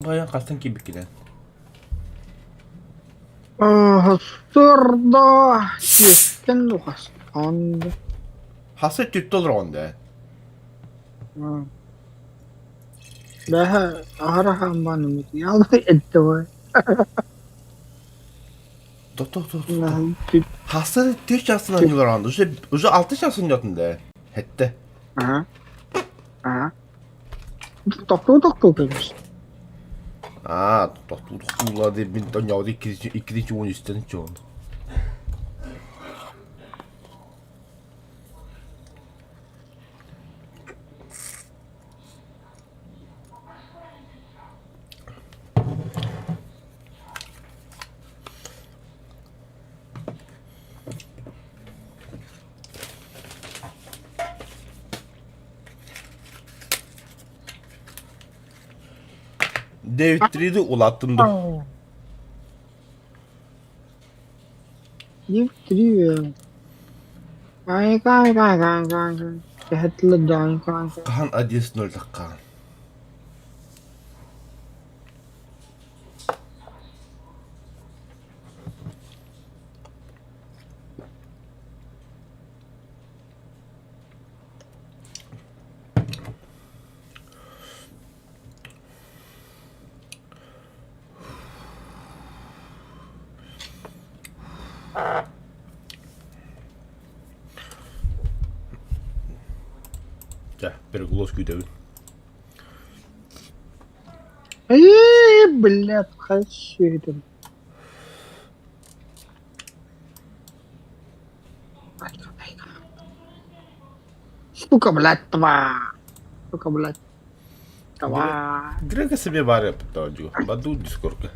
Bayan kaçtan ki bikine. Hasırda yetten lokaslandı. Hasır tüttü olur onda. Daha ahrahan bana mı yalda etti var. Dur. Nah, tüt. Hasır tüt yaşından yıllar anda. Уже 6 yaşın yatında. Hette. Aha, aha. Doktor demiş. Doktor diye bir tane yavru ikinci oyun istedim ki onu. David 3'de ulattım da. Yürüyor. Kay. Sehatlı dayı kay. Kahan adiyesini öldük Kahan. Gel, bir gloss güdevi. Блядь, хащитин. Сука, блядь, Сука, блядь, Direkt себе var yaptı önce. Badu Discord'da.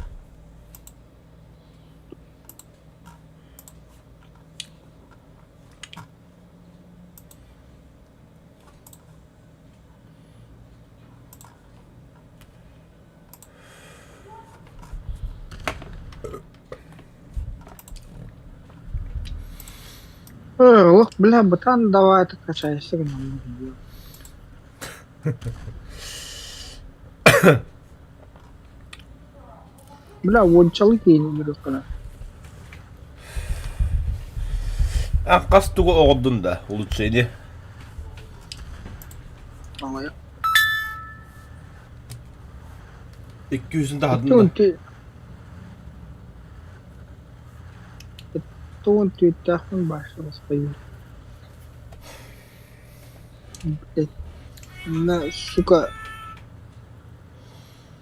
Ох, бля, братан, давай ты качайся к нам. Бля, вончалык yeni bir kana. Kas tuğu oldun da ulut seni. Ama ya. 200'ün de adın da. Tunti. Tunti tahmin başlaması bayır. Блядь, на, сука,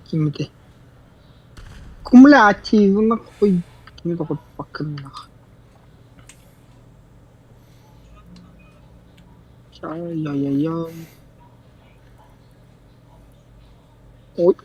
какими-то кумулятивно хуй какими-то вот покрынах. Ай-яй-яй-яй. Ой.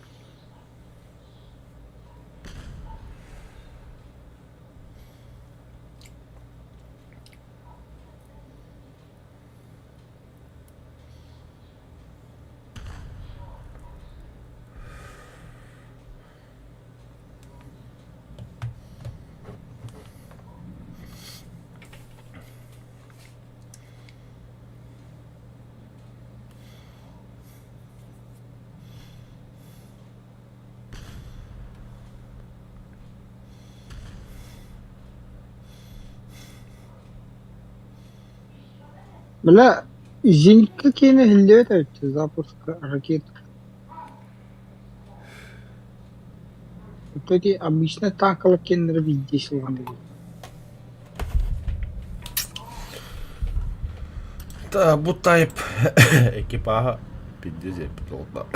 Бля, Зинька кине летает запуска ракет. Вот эти обычно такала кендер видишь вон. Da bu tayip ekipaha bildiğiniz yapıda oldu.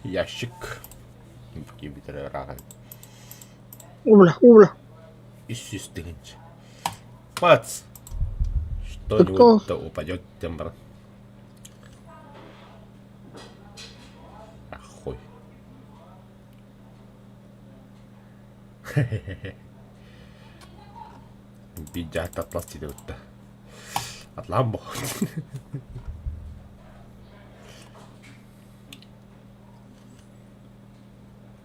Ящик. Кибитер рага. Убля, убля. Иссистыгинч. Пац! Ты кто? Что-нибудь-то упадет, тембр. Ахой. Бидят отплатили вот-то. От ламбо.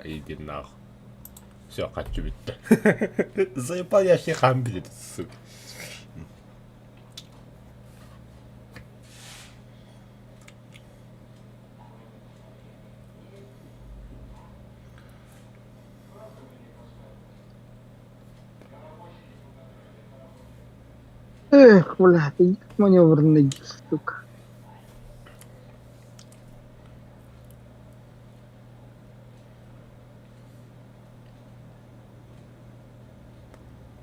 Иди нахуй. Все, хочу бить. Заебал я всех амбилит, сука. Эх, бля, ты маневрный, сука.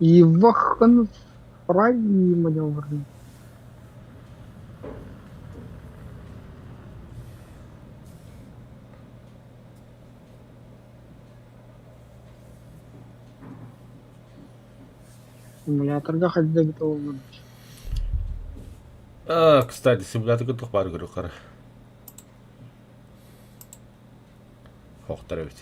Ивахан фрай маневрный. Симуляторга хоть готов. Кстати, симулятор готов бар көрөкөр. Хоқтар өт.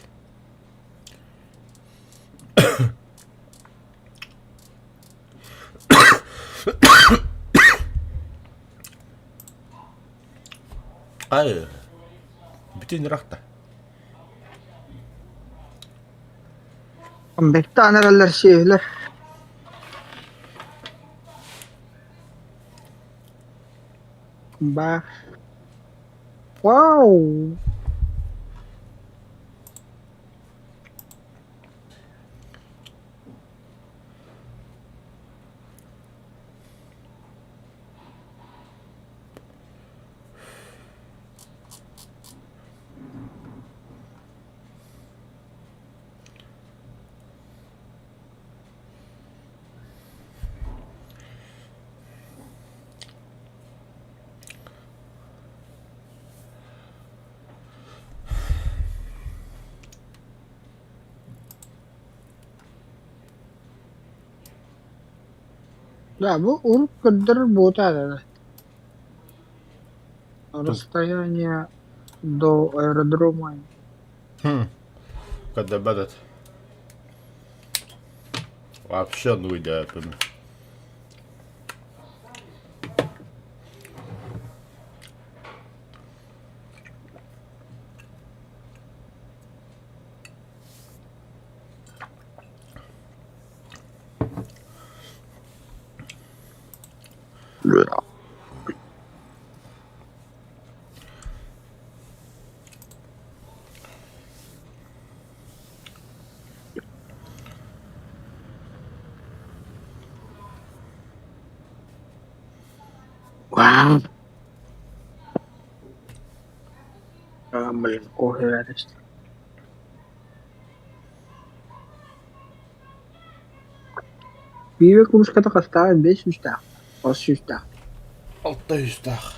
Ай, бүтін рақта. Bekta nereler şeyler. Bak. Wow. Да, он работает. Расстояние до аэродрома. Когда бадат. Вообще ну идея. Вау. Блин, кофе радость. Vive кружка-то оставить без сюста. От сюста. Алтай üstах.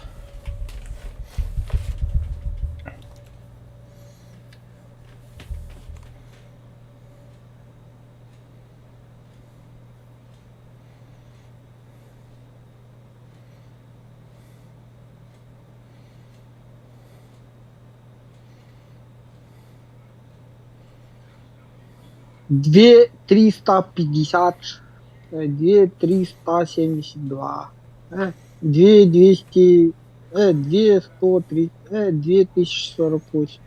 Две 350, 2372, 2200, 2103, 2048.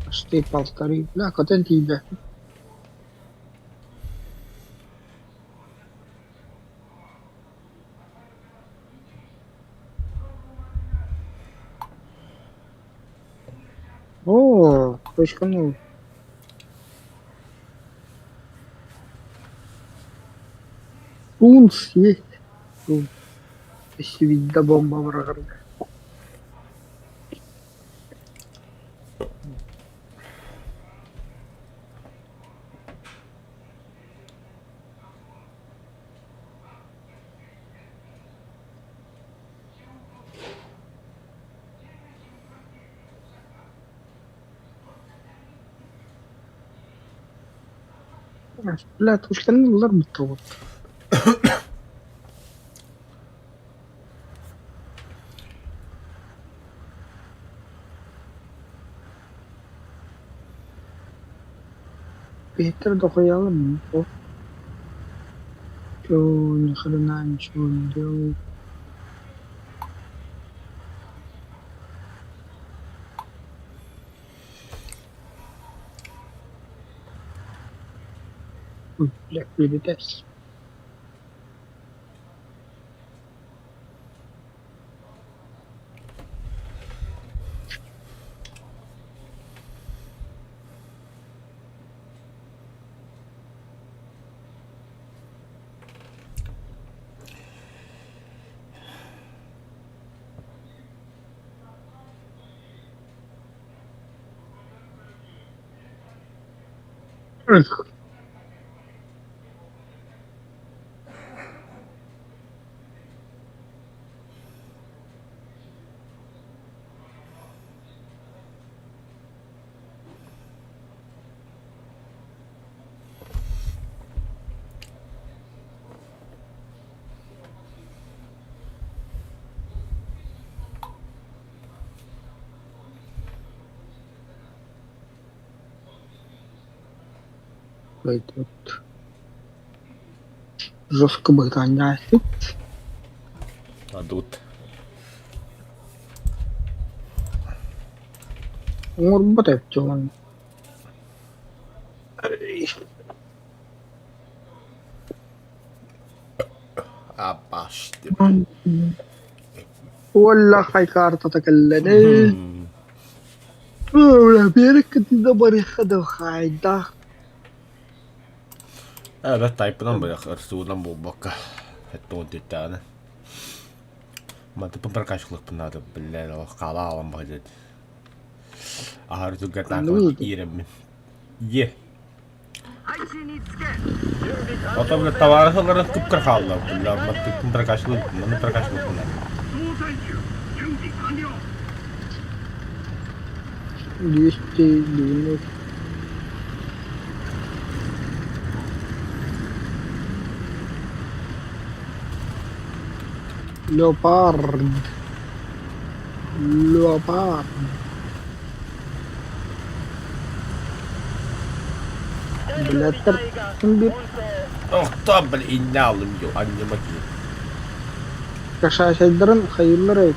Почти полторы. Да, контент тебе. О, точка ну. Тунс есть. Тунс. Если видеть до бомба врага. Блядь, ушканы булар бутты вот. Бетер да коялым. Чё, ни хрена ничего не делаю. Ой, блядь, передать. Эх. Пойдет. Жестко бы гоняет. А тут. Он работает, что он. А башты. والله كارتا تكلني ولا بيرك كنت دبر خدو خايدا Evet taipunan böyle ırsuğundan bu bakka. Hatta o detayını. Mantı pun kaşıklık bunlar da bilen o kala alan bakacak. Ahar tüketten kalan iğremin. Ye. Oto bile tavarı olarak kıpkır kaldı. Bunlar mantı pun kaşıklık bunlar. 290 Leopard Leopard Blätter bir Oh tabi inne alım yok anneme ki. Kaşaşedlerin hayırları öyle.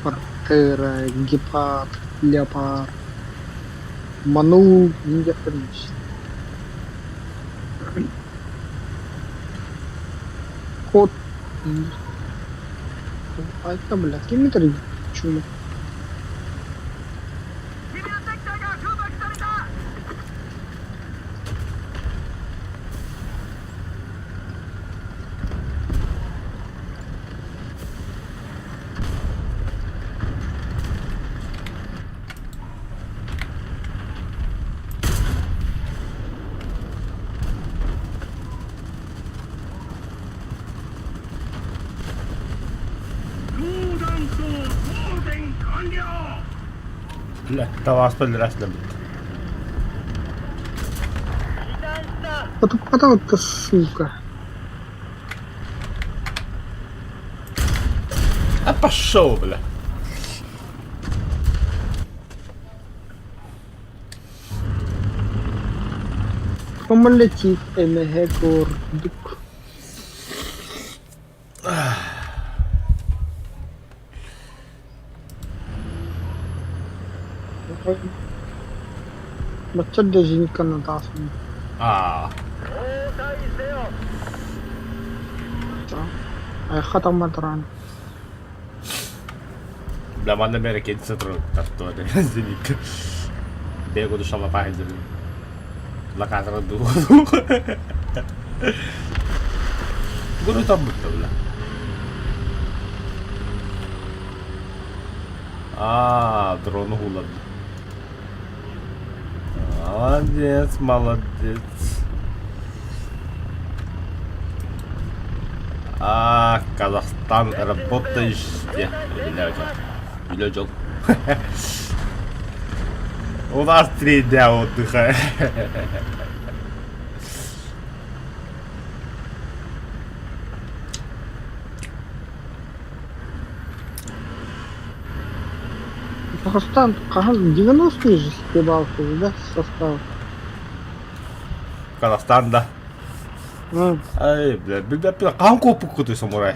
Pantera, Gepard, Leopard, Manu, Ninja French. Кот. А это, бля, километры. Чума. Bля, tavas böyle resmen bitti. Потом это сука. А пошел, бля. Помолетит МГ гордук. बच्चा डिजीज करना था उसमें Aa. खत्म मत रहना Bля, manda mere che dentro cartone. Zinik. Bego do chama paz ali. La casa do. Guru tá muito bla. Ah, drone huladı. Молодец, молодец. А, Казахстан, работаешь где? Блядь, блядь. У нас 3 дня отдыха. Казахстан, 90-е же съебался, да, состав. Казахстан, да. Ну, Ай, бля, Ханкок какой-то самурай.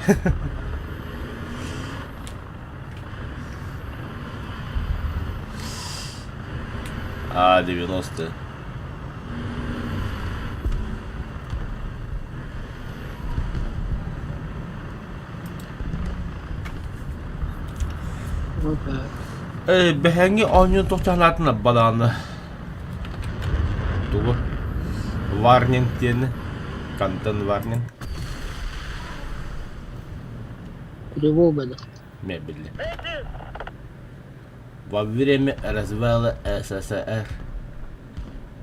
А, 90-е. вот так. Бэхэнги оньон тохчалаатна балаана. Тугу. Warning тиэни. Контент warning. Тревога, да. Мебели. Во время развала СССР.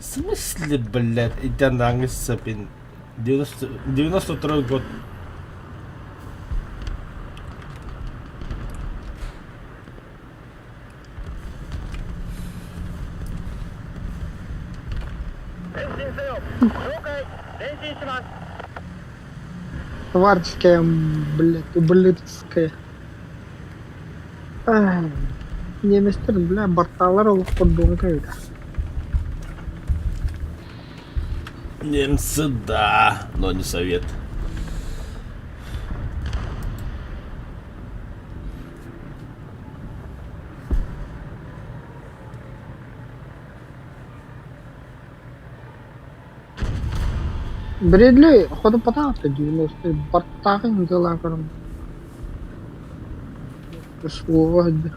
В смысле, блядь, идянангissa, блин. 92 год. Товарищеская, блядь, ублюдская. Ай, неместер, бля, борталар олуп поддумкайда. Немцы, да, но не совет. Бредли, ходу патата, 90-е, бортаки не дела, короче. Слово, да.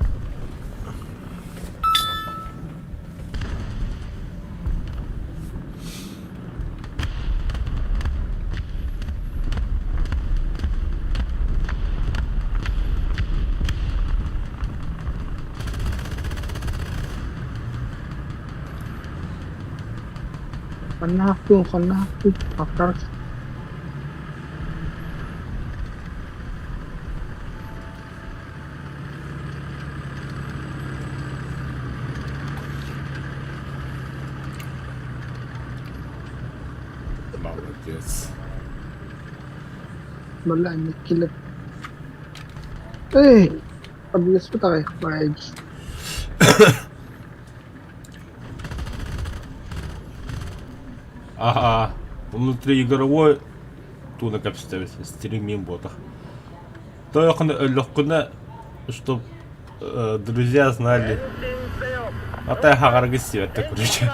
Нахуй, покар. Молодец. Бля, не килет. Эй, подлез, давай, хватит. Ага. Внутриигровой тунок обставить, стримим ботах. Только чтоб друзья знали. А та хагаргис это короче.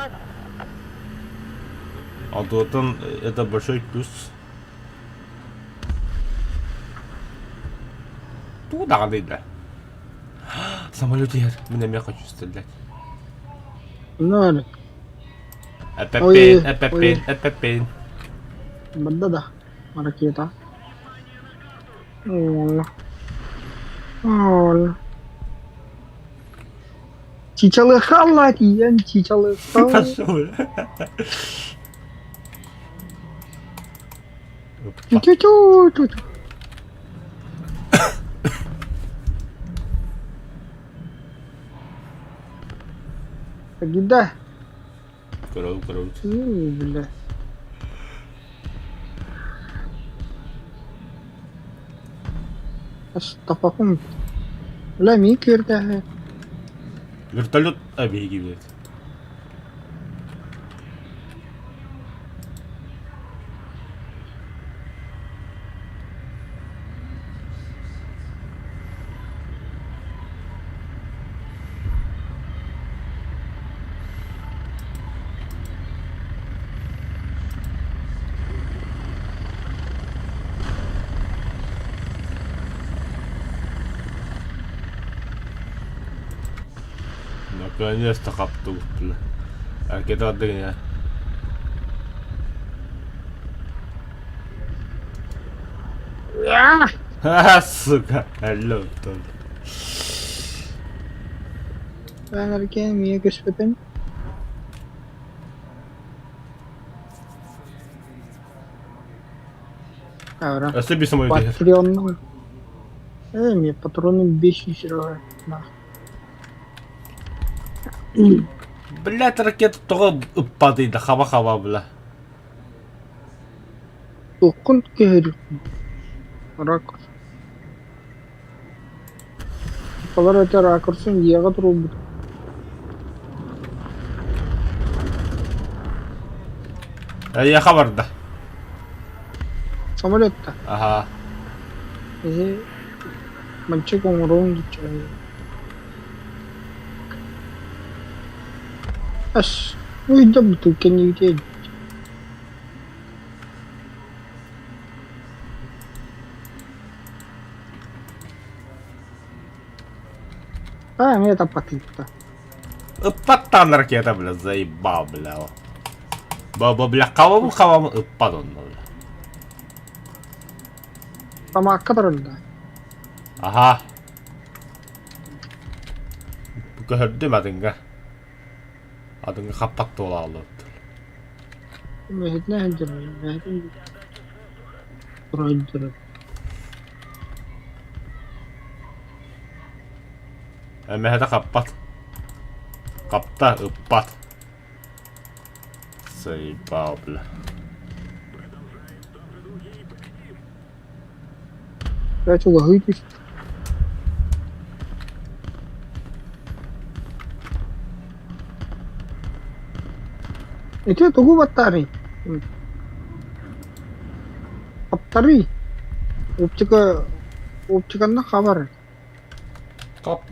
А то там это большой плюс. Туда да. Самолетер, меня я хочу стрелять. Ну, Эпепейн. да, ракета. Оля. Чичалы халат, ян чичалы халат. Пошел. Чу-чу-чу. Гида. Кров. Бля. Астафакум. Бля, микер, да. Вертолет обегивает. Наконец-то хаптук, бля. Ракета отдыня. Ха, сука, алло, кто? Энергия, мега шпитен. Авра. Особи самолетер. Патреон. Мне патроны бесит, да. Блядь, ракета того упадает, хава-хава, бля. Тукун кehir. Ракурс. Колор это ракурсын еға тұру бұд. Я хабарда. Самолетта. Ага. Мальчик умрун дичай. Аш. Уйда бутылка не видеть. Мне это потыпто. Упаттан ракета, бля, заебал, бля. Баба, бля, хавам, упадон, бля. Сама кадрылда. Ага. Gördüm adınga. Adınga kapat dola alıp. Mehitne hedirir. Mehitne hedirir. Mehete kapat. Kapta ıpat. Заебал, бля. Я что, лагаетесь? Это тугу батареи. Батареи. Оптика на хабар.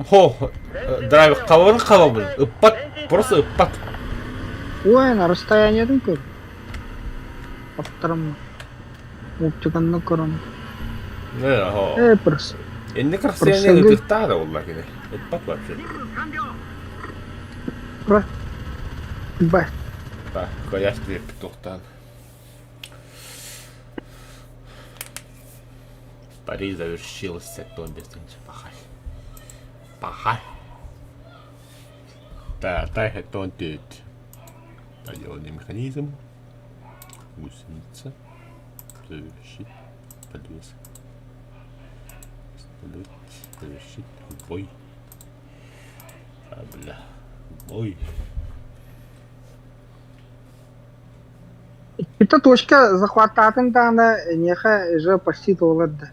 Хо, драйв каван, ıpat. Просто ıpat. Ой, на расстоянии только. Автором. Оптика на кором. Ne ho. Просто. Ennek rasiyane ıpıkta olmak yine. Ipat var şey. Бать. Bak, koyas tyyppi tuhtaan. Париж завершился, то бесстенче пахай. Пахай. Да, это он тють. Подъемный механизм. Гусеница. Завершить. Подвес. Завершить. Бой. Бля. Бой. Эта точка захвататын да она неха же почти толады.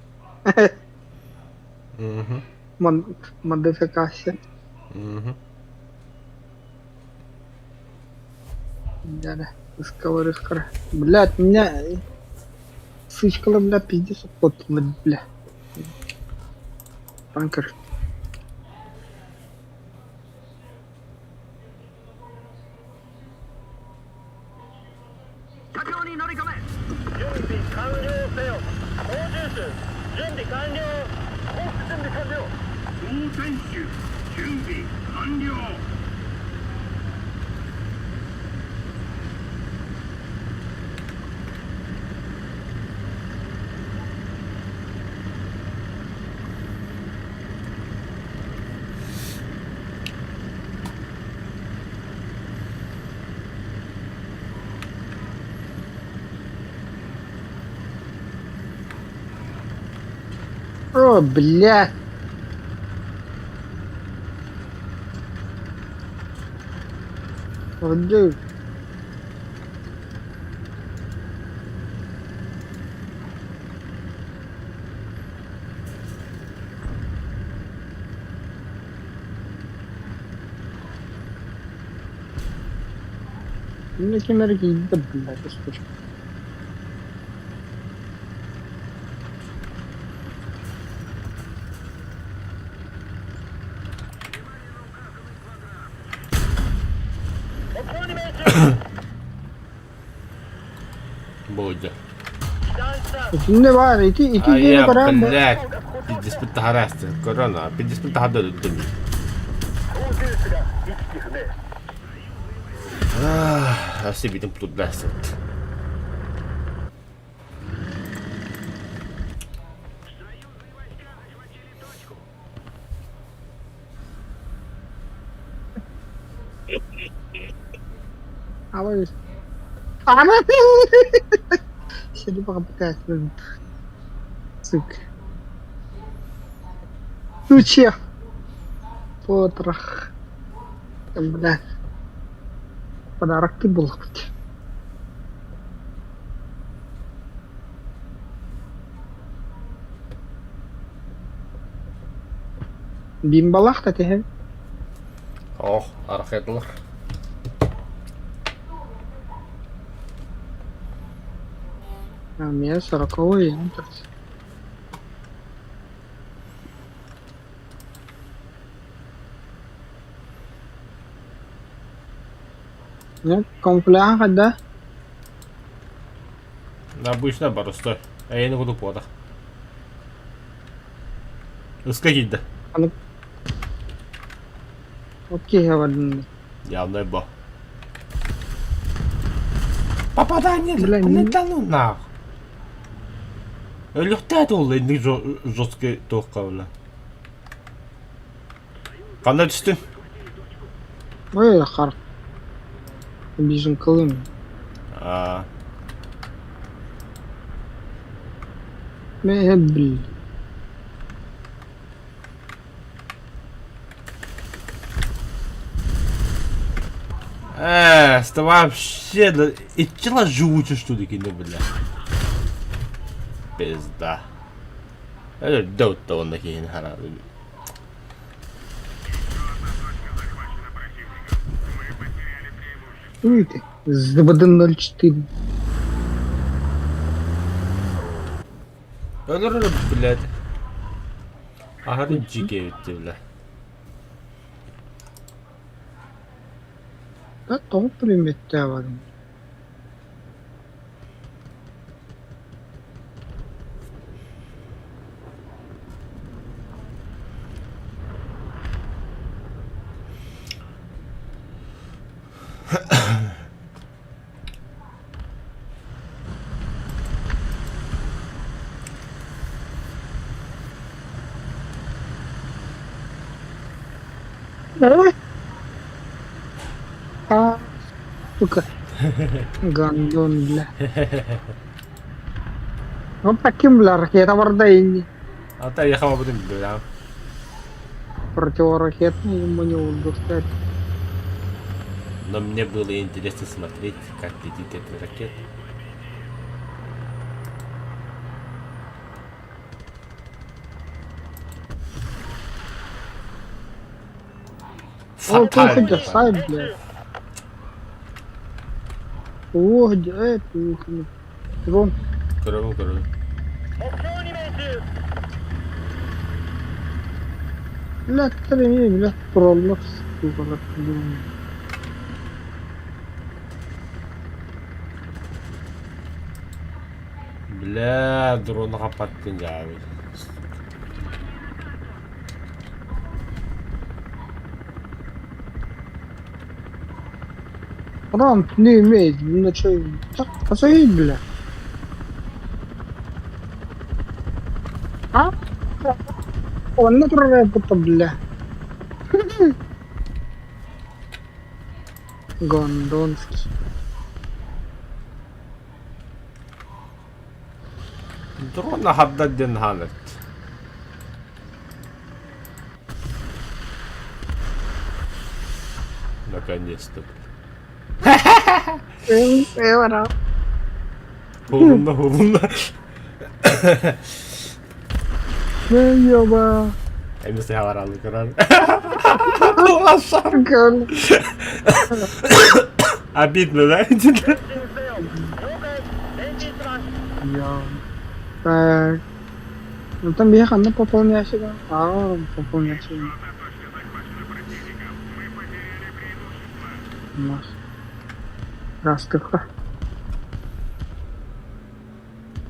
Модификация. Да. Искала. Блядь, меня сычкала, бля, пиздец, потом, бля. Танкер. О, блядь. Dude. Мне камерки да блядь, господи. Будет. Не важно, идти Я, парам. блядь, 50 харасты, корона, 50 хадо дыми. А себе там тут даст. А вот. Она. Сиди пока показывает. Сука. Ну че? Потрох. Блядь. подарок болот. Бимбалах та теhe. Ох, архетлар. А мне 40-й. Ne? Komple kada? Обычно просто. А я не буду подах. Ускакить да. Окей, я вадим. Явно бо. Попадание! Бля, Не не- да ну нах. Люхтет ол енді жестке тоққабыла. Қандай түстің? Ой, қар. Бижин кылым. Мен бил. Это вообще... Да... И чела живуче что-то кино, бля. Пизда. Это доута он такие нахара. Уй ты. ЗБД 04. Блядь. Ага, ты джике, бля. Да, то примете вадим. А, сука. Гандон, бля. Ну, таким, бля, ракета вардайни. А то я хава будем, бля. Противоракетный ему не удостать. Но мне было интересно смотреть, как летит эта ракета. О, Фатально. ты сайт, бля. О, где ты? Ром, Кровь. бля, три, бля, пролог, сука, как ты думаешь. Бля, дрон капаттың жабы. Ром, не имеет, ну что, так, посмотри, бля. А? Он натуральный puta, бля. Гондонский. Дрон хаддадден ханет. Наконец-то. Вора. Хубунда. Ёба. Эмisi хаваралы кыран. Гон. Обидно, да? Я. Так. Ну там я хана пополняйся, да? А, пополняйся. Маш. Растыха.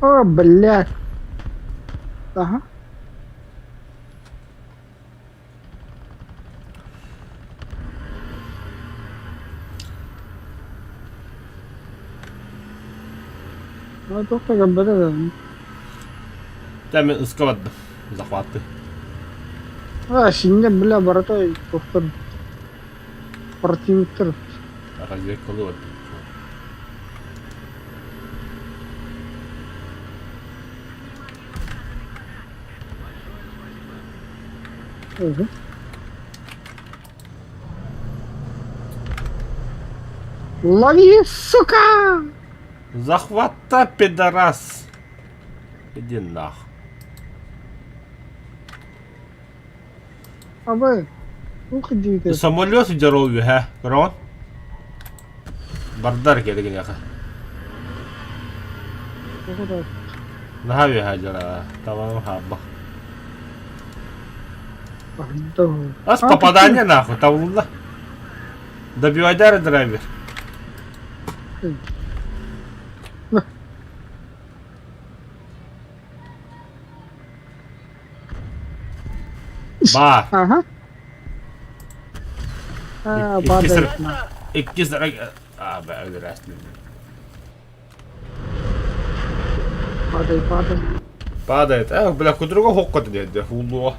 О, блядь. Ага. Ну, только габбада. Да, мен ысқабадым. Захватты. А, şimdi бля, братай, просто противниктер. Разведкалы вот. Лови, сука! Захвата, пидорас! Иди нах. Абай, уходи ты. Самолет дорогу, ха? Крон? Бардар келген яха. Куда? Нахави хажара. Тамам хаба. Пардон. Ас попадание нахуй, тавлуда. Добивай дары драйвер. Бар. Ага. А, падает на. İki sıra... Aa be öyle resmi. Падай, падай. Падает. Бля, ку друга хокка dedi. Hulluğa.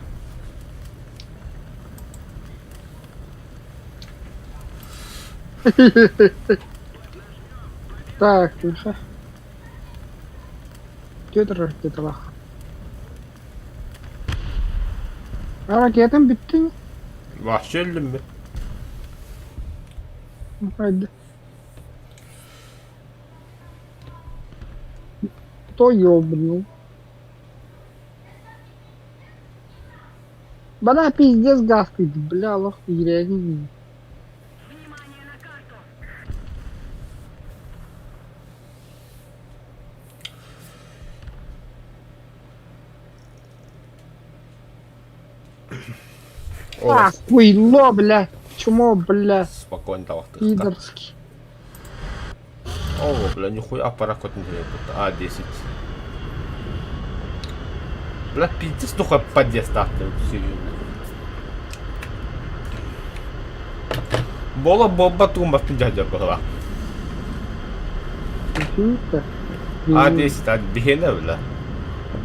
Так, тихо. Где-то лах. Ракетам bitti mi? Vahşi öldüm mü? Hadi. Кто ёбнул? Бля, пиздец гаскает, бля, лох, реально не. А, хуйло, бля. Чмо, бля, Спокойно давай. пидорский. О, бля, нихуя аппарат не делает. А-10. Бля, пиздец, только подъезд ставьте. Серьезно. Бола бомба тумба дядя была. Тихо. А-10 отбегена, бля.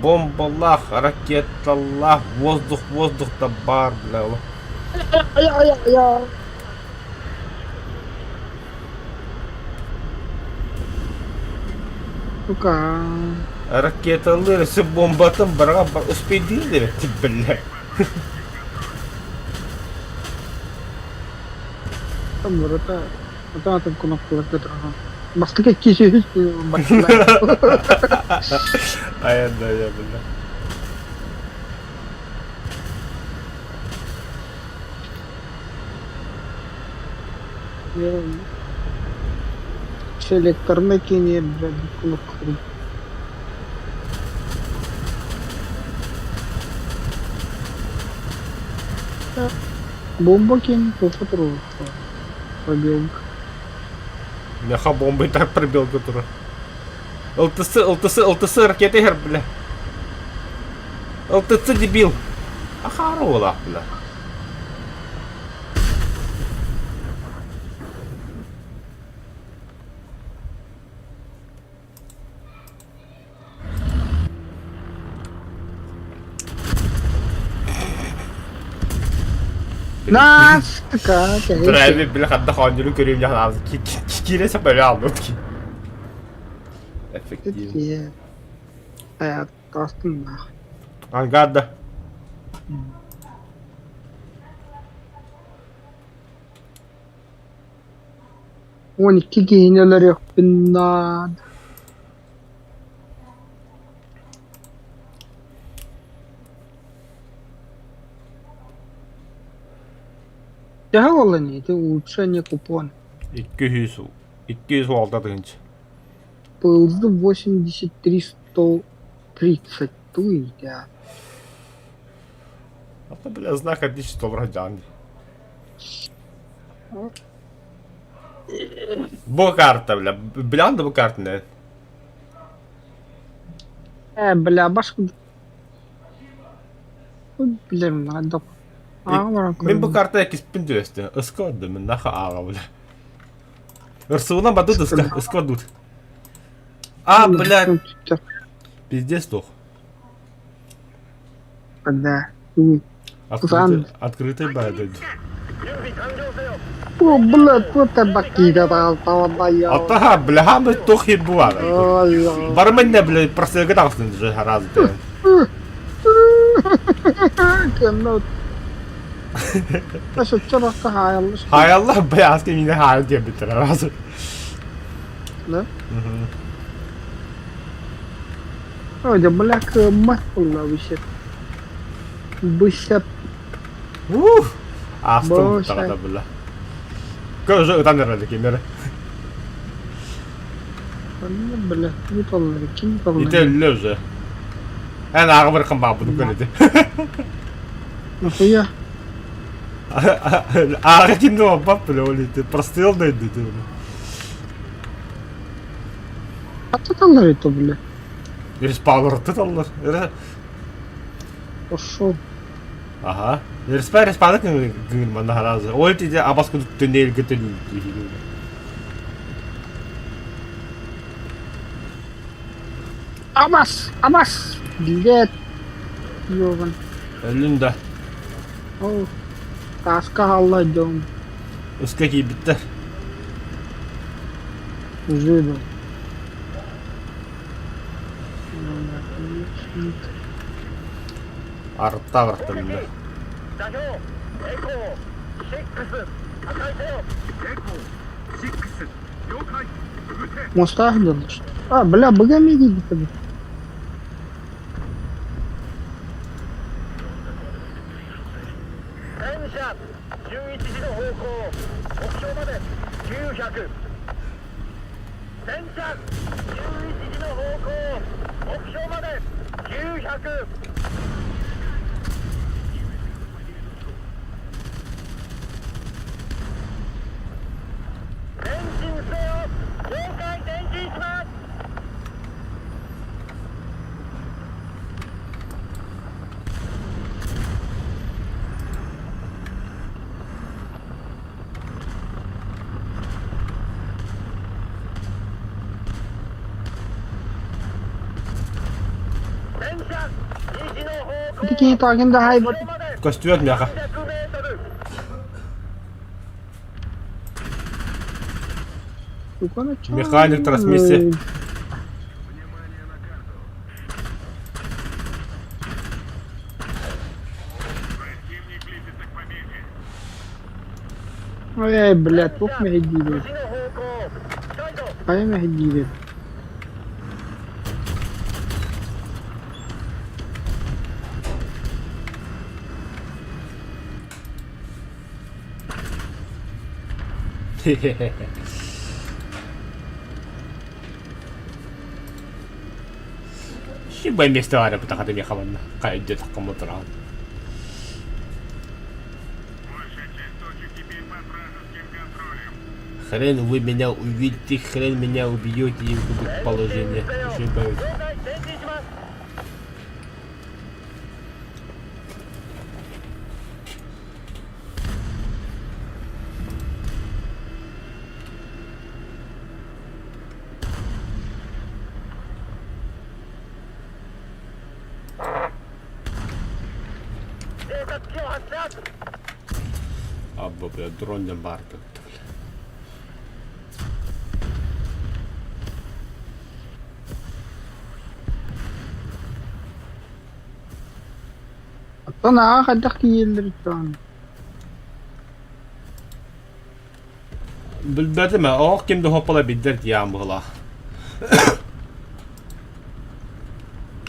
Бомбалах, ракеталах, воздух-то бар, бля. Я. Сука. Ракеталары бомбатын барға успей дейілдер, бля. Там ворота. Там кнопку драга. Басты киши башла. Аяда я, бля. Селекторный кинет, блядь, кнопку. Бомба кинь, то патрон. Пробел. Мяха бомбой так пробил, который. ЛТС, ракеты, бля. ЛТЦ, дебил. Ахарола, бля. Нас, как? Драйвер, бля, хадда ханжелу көрeyim ya lazım. Kirese böyle aldım ki. Efektif. Hayat kastım nахуй. Ангада. Он генералов надо. Тяжело не, это улучшение купона. 200 oldu adınç. Пылзы 83 130 туй, да. Это, бля, знак отличия вроде. Bu karta, bля. Bilen de bu kart ne? Бля, башку. Блин, надо. Ben bu karta ekspin diyorsun. Iskodu men naha ağa, bля. Рсуна бадут исквадут. А, бля. Пиздец тух. Да. Открытый бадут. О, блядь, вот это бакида там я. Ата, бля, хамы тух и буа. Ой. Бар мене, бля, просто гадалсын же раз. Канал. بس الترك هاي الله Hay Allah beyaz kemiğine hayal diye bitirir hazır. لا هو جاب لك مات والله بشت بشت Astım bu Boş tarafta böyle. Gözü öten herhalde kimleri. بلا يطلع كم يطلع Yeterli En ağır bırakın bana bunu söyledi. اخويا Ağır kimdi o bak böyle öyle. Прострел da dedi. حتى طلع يطلع Birisi bağları tutarlar. وشو Aha. Birisi bağlı gün bana harazı. O ilti abas kutu tünel götürüldü. أمس أمس جيت يوغن Önünde. أوه تاسكها الله يدوم Üstteki bitti. زيدو Artta bıraktı önünde. 座標エコー6破壊せよエコー6了解撃て مستحيل بلا بقى ميجي كده 戦車11時の方向目標まで900戦車11時の方向目標まで900前進せよ了解前進します 戦車2時の方向 تيجي طاقم ده هاي 目 بط 標まで Koşturuyor mu yaka? 300メートル Механик трансмиссии. Ой, блядь, тук me hidi 2 be. 時の方向サイド Ay me hidi be. Хиба место аэропорта бутахата мехаванна. Кайде такому трау. Большая часть точек теперь под вражеским контролем. Хрен вы меня увидите, хрен меня убьете и будет положение. Ошибаюсь. 了解前進します 偵察機を発射 Абба, бля, дрон не барка. أنا أخذت يلر كان. Bildirdi mi? Oh, kimdi hoppala bildirdi ya mıhla.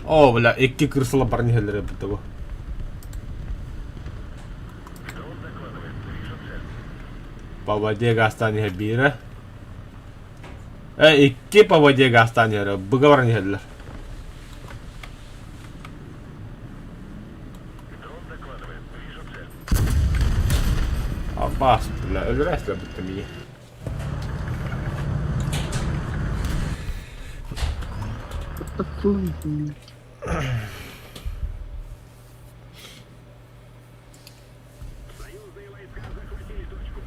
Oh, bля, iki kırsıla barnihelere bitti bu. По воде гастаниhe biri. İki по воде гастаниhe. Бıгаварниhelер. Abbas, bля, öldüresle bitti mi? Союзные войска захватили точку.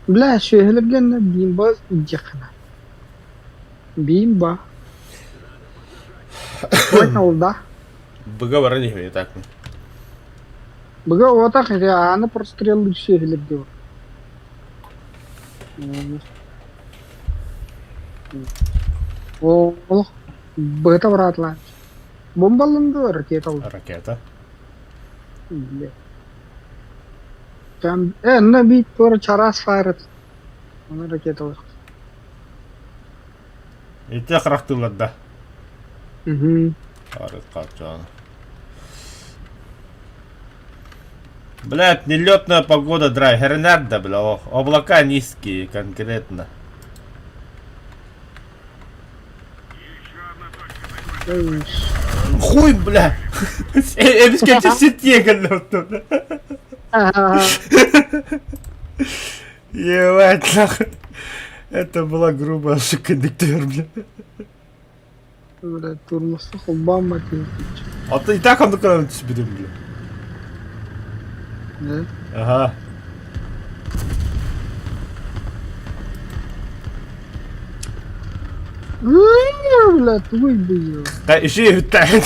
بلا شو هلا بجنة بيمبا جخنا. بيمبا. وين والله؟ Быга вара не хватит так. Быга вот так, я она прострелы все глядел. О, быта вратла. Бомбаланды ракета. Ракета. Бля. Там, набить тоже чарас файрат. Она ракета. И те характула да. Угу. Арык капчан. Блядь, нелетная погода, драй. Гернарда, бля. Облака низкие, конкретно. Хуй, бля. Эбискайте сетье галётно. Ебать, нахуй. Это была грубая ошибка кондуктор, бля. Бля, турмуса хубама ты. А ты и так он доконал тебе, бля. Да? Ага. Бля, твой был. Да, еще и витает.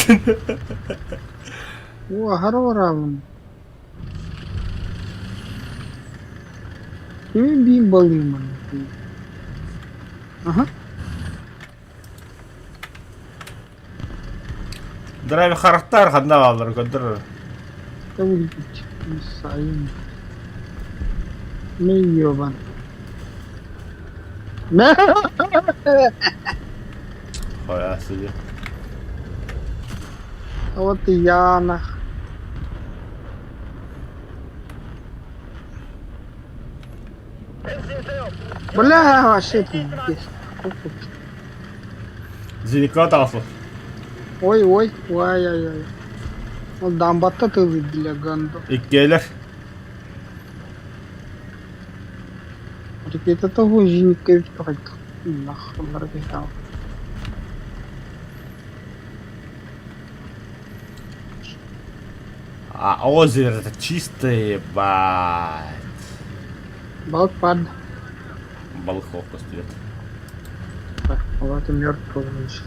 О, гарваравым. Кими бим балыман. Ага. Драйв характер одна алыр көдір. Кого Сайын. Мен ёбан. Хоя себе. А вот и я нах. Бля, вообще ты здесь. Зеленко атался. Ой, ой, ой, ой, ой. Вот дамбатта ты для ганду. И келер. Теперь это уже не кайфовать. Нахуй, наркотал. А озеро это чистое, ебать. Балк пад. Балховка стоит. Вот и мертвый сейчас.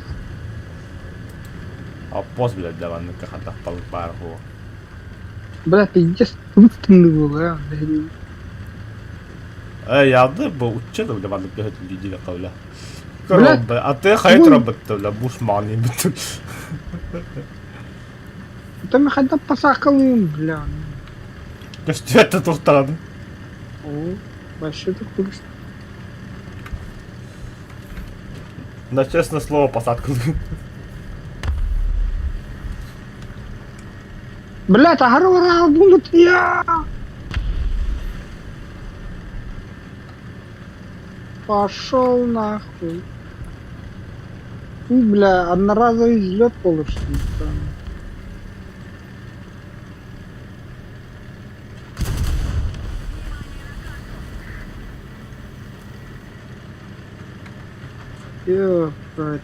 А пост, блядь, для ванны кахатах балбарху. Бля, пиздец, тупный был, а? Яды бұл учеді бля ванны кахат лидили қавля. Блядь, А ты хайт работал, бля, бушман ебет. Это мы хотя посахалым, бля. Что это тухтады? О, вообще так курс. На честное слово посадку. Блядь, а гарвара будут я. Пошел нахуй. Ты, бля, одноразовый взлет получишь.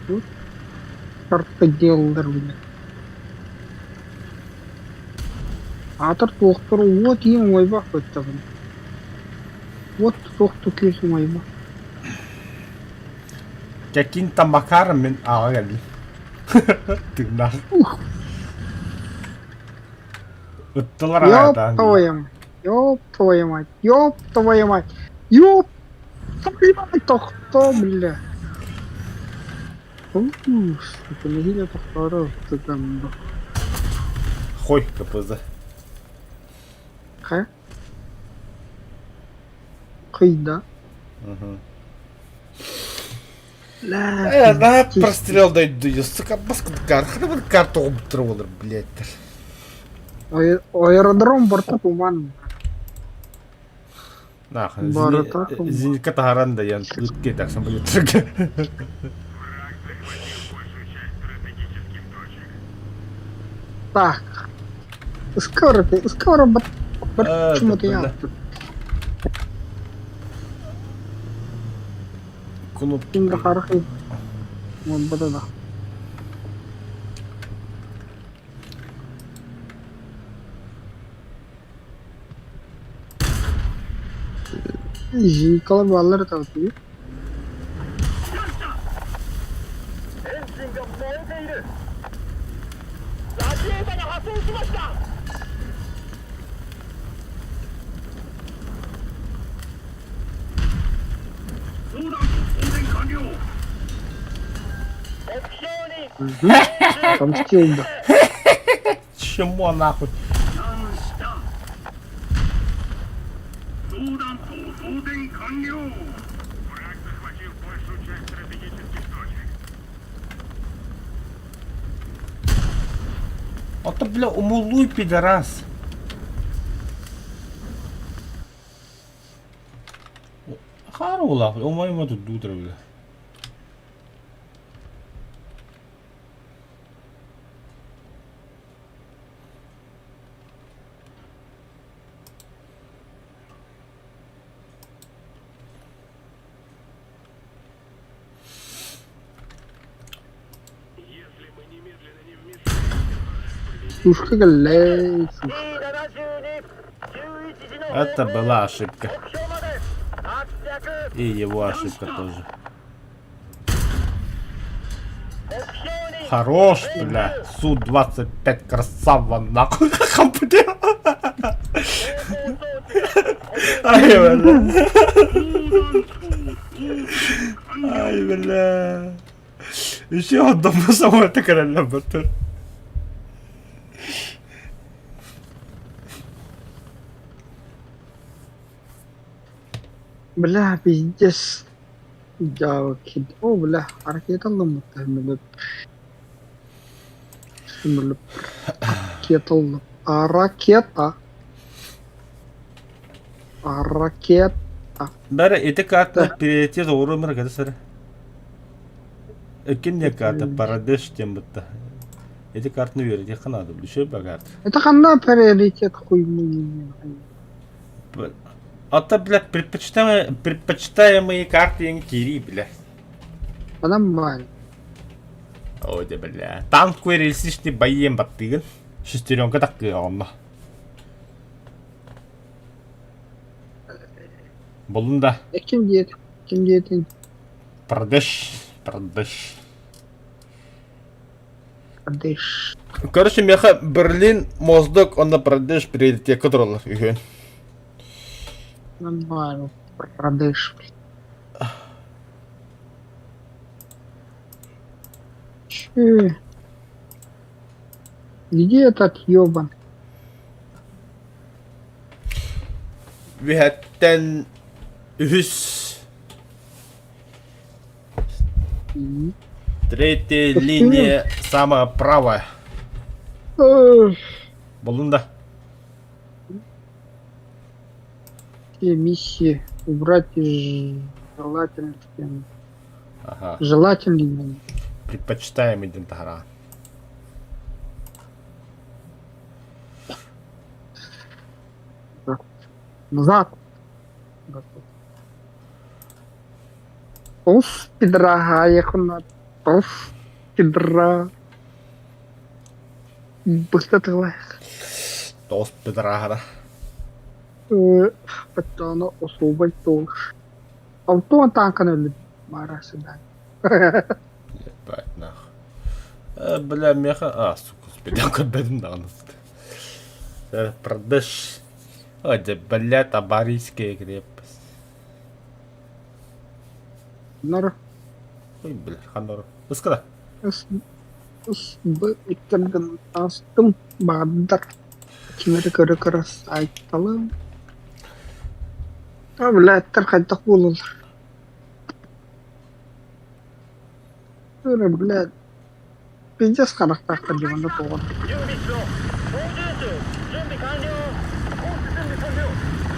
Тут карта делалар, бля. Атыр тоқтыр, вот ең ойбақ өтті бұны. Вот тоқты келсің ойбақ. Каким там макаром мен ағали. Ты нахуй. Ұттылар Ёб ағайдан. твою мать, ёб твою мать, ёб твою мать, ёб твою мать, тоқта, бля. Уф, это не гиля тоқтары, ты там, да. Хой, КПЗ. Ха? Қида. Да, прострел дойду, сука, баскет хребет карту обтровалар, блядь. Аэродром борта туман. Нахуй, Барата. зенитка тағаранда ян өтке тақсан бұл өтірге. Так. Скоро почему-то я. да. Кнопки. Кимда харахи. Вот да. Жикалы баллар тауты. エンジンが燃えている。ラシエータが破損しました。砲弾放電完了。目標に Там стилда. Чмо нахуй. 何した砲弾頭放電完了。Враг захватил большую часть стратегических точек. А то, бля, умулуй, пидорас. Харула, умайма тут дудра, бля. Если мы немедленно не вмешаемся, Сушка галей. 72、11時の方向 Это была ошибка. 目標まで発着。 И его ошибка тоже. 目標に Хорош, бля. Су-25 красава, нахуй. Компьютер. Ай, бля. Ай, бля. Еще одному самолета короля батыр. Бля, пиздец. Я кид. О, бля, ракета ломит. Ракета ломит. А ракета. А ракета. Бәрі еті картына перейти за урумыр кәді сәрі. Өкенде карта парадеш тем бұтта. Еті картını верді, қанады бұл үші ба карта. Это хана приоритет хуйму. Ата, блядь, предпочитаемые карты ен кири, блядь. Нормально. Ой, да, блядь. Танковый реалистичный боем баттыгын. Шестеренка так кыйғанна. Болын да. Ким дiyet? Kim diyetin? Прадеш. Кадеш. Короче, меха Берлин, Моздок, он на Прадеш приоритет контролер. Нормально. Кадеш. Че? Где этот ёбан? Вихеттен Үс. Третья линия, самая правая. Болын да. Все миссии убрать из желательных. Ага. Желательно. Предпочитаем идентагра. Назад. Уф, пидра, ехал уф, пидра. Быстро ты Тос педрагра. Пацана особо тоже. Авто танка на мара сюда. Ебать нахуй. Бля, меха. А, сука, спидянка беден данность. Прадеш. Ой, да, бля, Табарийская крепость. Нар. Ой, бля, ханор. Ыскада. Иккерген астым баддар. Кимери көрө сайтталым. А, блядь, тархайтак болулар. Блядь. Пиздец характарка диванда толгон. 準備しろ。操縦手準備完了。コース準備完了。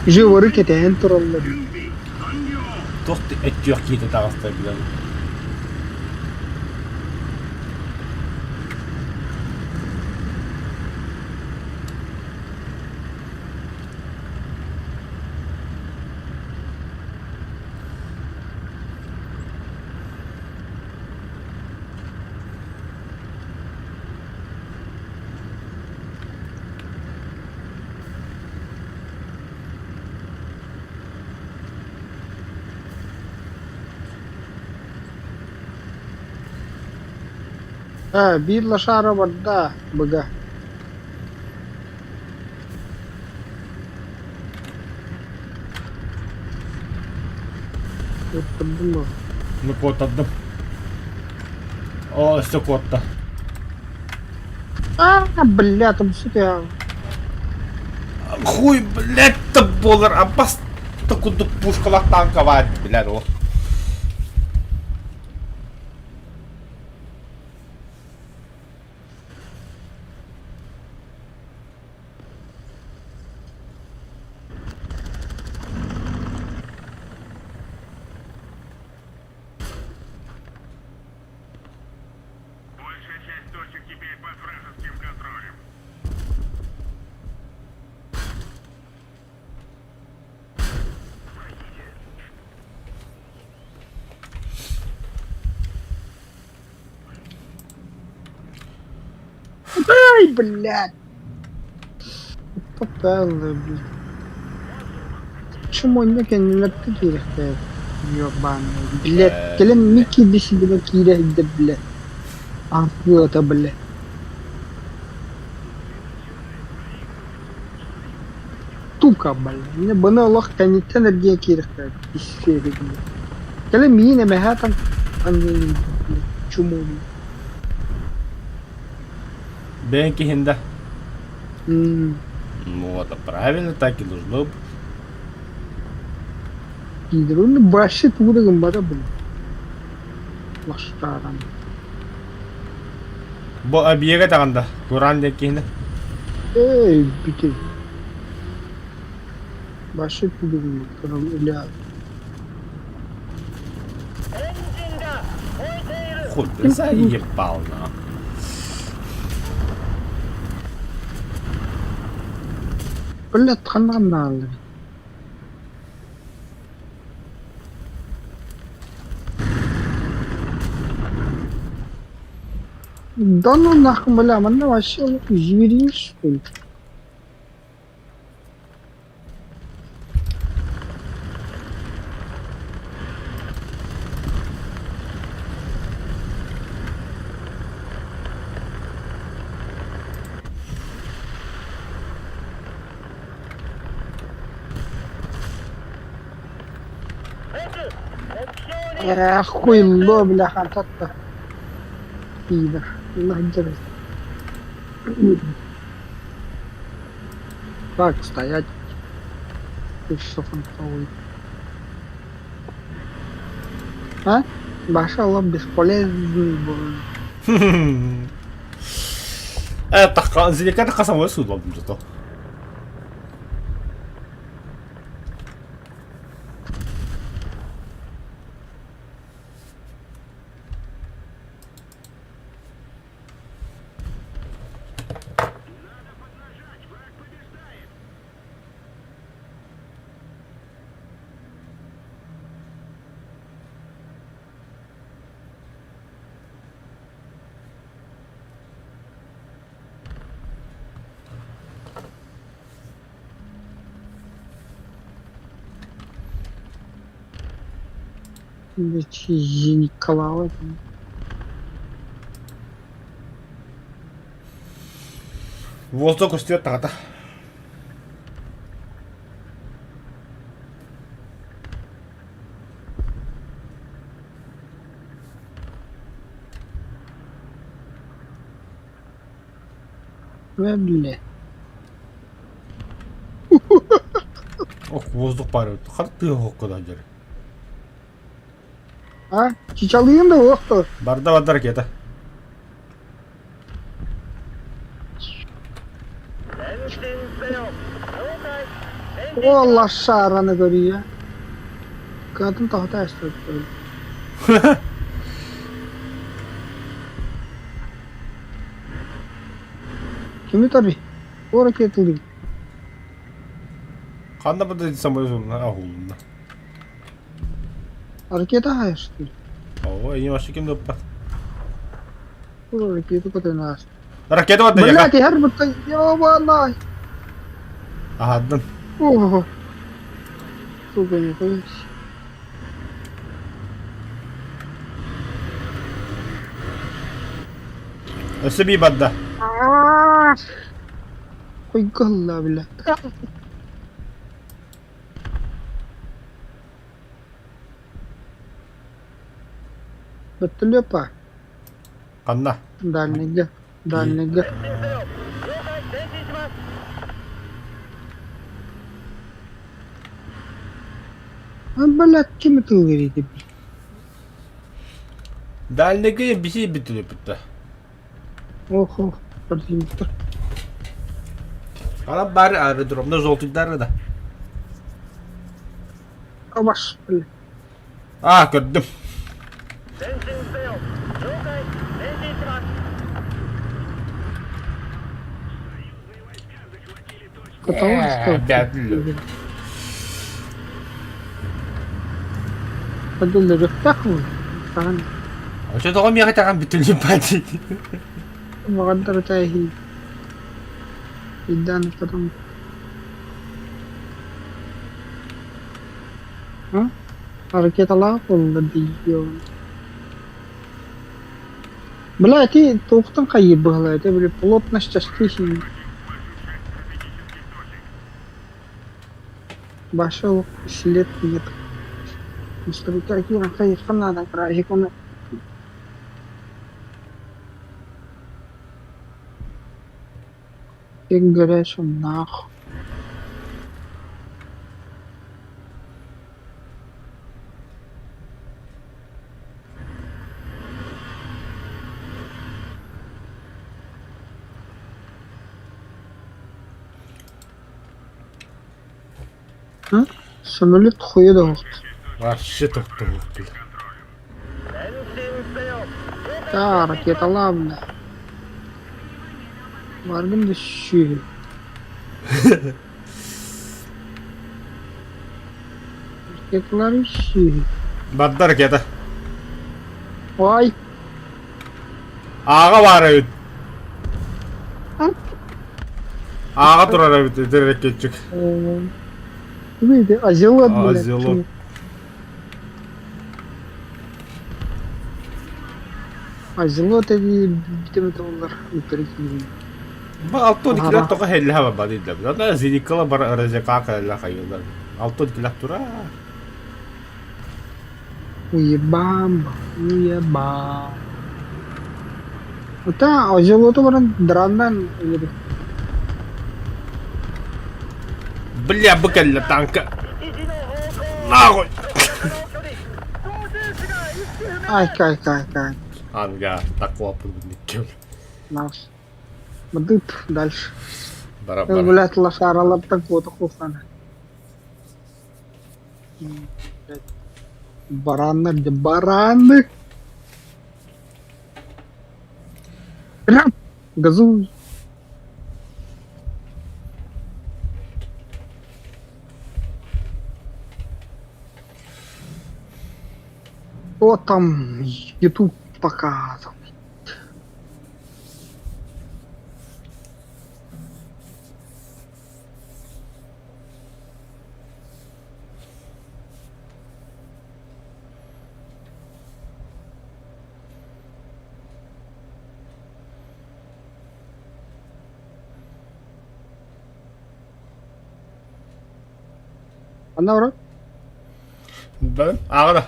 Живоры кетен тураллар. 準備完了。 Тохты эттюак кейді тағыстай, бля. А, бир лошара бадда, бага. Otturdum bu. Ну, код отдам. О, все код-то. Бля, там что я... Хуй, блядь, то болар, а бас... Куду пушкалак танковать, блядь, о. Большая часть точек теперь под вражеским контролем. Ай, блядь. Попало, блядь. Почему они не на таких, ёбаный, блядь. Келем Микки до себя киля, да, блядь. А, вот, блядь. Тука, блядь. Мне бана лох канит энергия киля, блядь. Келем мина мехатан. Они, блядь, чуму. Бенки хинда. Ммм. Ну, это правильно, так и должно быть. Гидроны башит вураган бара, блядь. Лаштаран. Бо объега таганда. Куран деки хинда. Эй, битер. Башит вураган, бля. エンジンが燃えている Хуй, ты заебал, на. Блядь, хананал. Да ну нахуй, бля, она вообще зверин, что ли? Хуйло, бля, хатата. Пидор. Нахер. Так, стоять. Ты что фантовый? А? Баша лоб бесполезный был. Это деликатно хасамой суд, зато. Блять, Николаева. Воздух устет тата. Бля. Ох, воздух парит. Харты куда дери. А? Чичалын да охто. Барда вода ракета. 前進せよ了解前進 О, лошара на горе. Kadın tahta açtı. Kimi tabi? O hareket edildi. Kanda bada самой ahulunda. Harekete açtı. О, я не ваши кем допа. O hareketi kadın açtı. Ракета вода яка. Блядь, her bir ёбаный. Агадан. Ого. Сука, не понимаешь. Себе бадда. Ой, голова, бля. Бөттүлүп па. Канна. Дальныйга. 前進せよ。了解、前進します。 Блядь, чем это вы говорите? Дальнеге bir şey bitiriyor bitti. Ох, ох, противник. Ana bari aerodromda zoltuklar da. Аваш, блядь. Ah gördüm. 前進せよ。了解、前進します。 Каталонская. Бядлю. Подумали, рюкзак Ага. А что такое мне хотя бы bitiriyor пати? Вагантар тайги. И данный потом. А? Ракета лапала, да Бля, ты тоқтың қайы бұғылай, ты, бля, плотность частей. Башыл след нет. Мустрика кира қайы қанада крайы көмі. Как горячо, нахуй. А? Самолет хуя да вот. Вообще так-то вот. 前進せよ。 Да, ракета ладно. Варган да щи. Ракеталар щи. Badda harekete. Ой. Ağa var evet. Ат. Ağa durar evet. Direkt geçecek. Видите, азиот, блядь. Азиот. Почему? Азиот это битим доллар. Bu altı dikiler toka helli hava badi de. Zaten zidikala bara aracı kaka helli kayıyorlar. Altı dikiler tura. Уебам, уебам. Это азиоту баран драндан. Bля bu kelle tanka. 1時の方向。 Nahoj. 距離。操縦士が意識不明。 Ай, кай. Anga takwa pudnikkel. Нас. Бадыт дальше. Барабар. Блять, лошара так вот хуфана. Бараны, где бараны? Прям газуй. Вот там YouTube показывал. Ana bro. Ben ağda.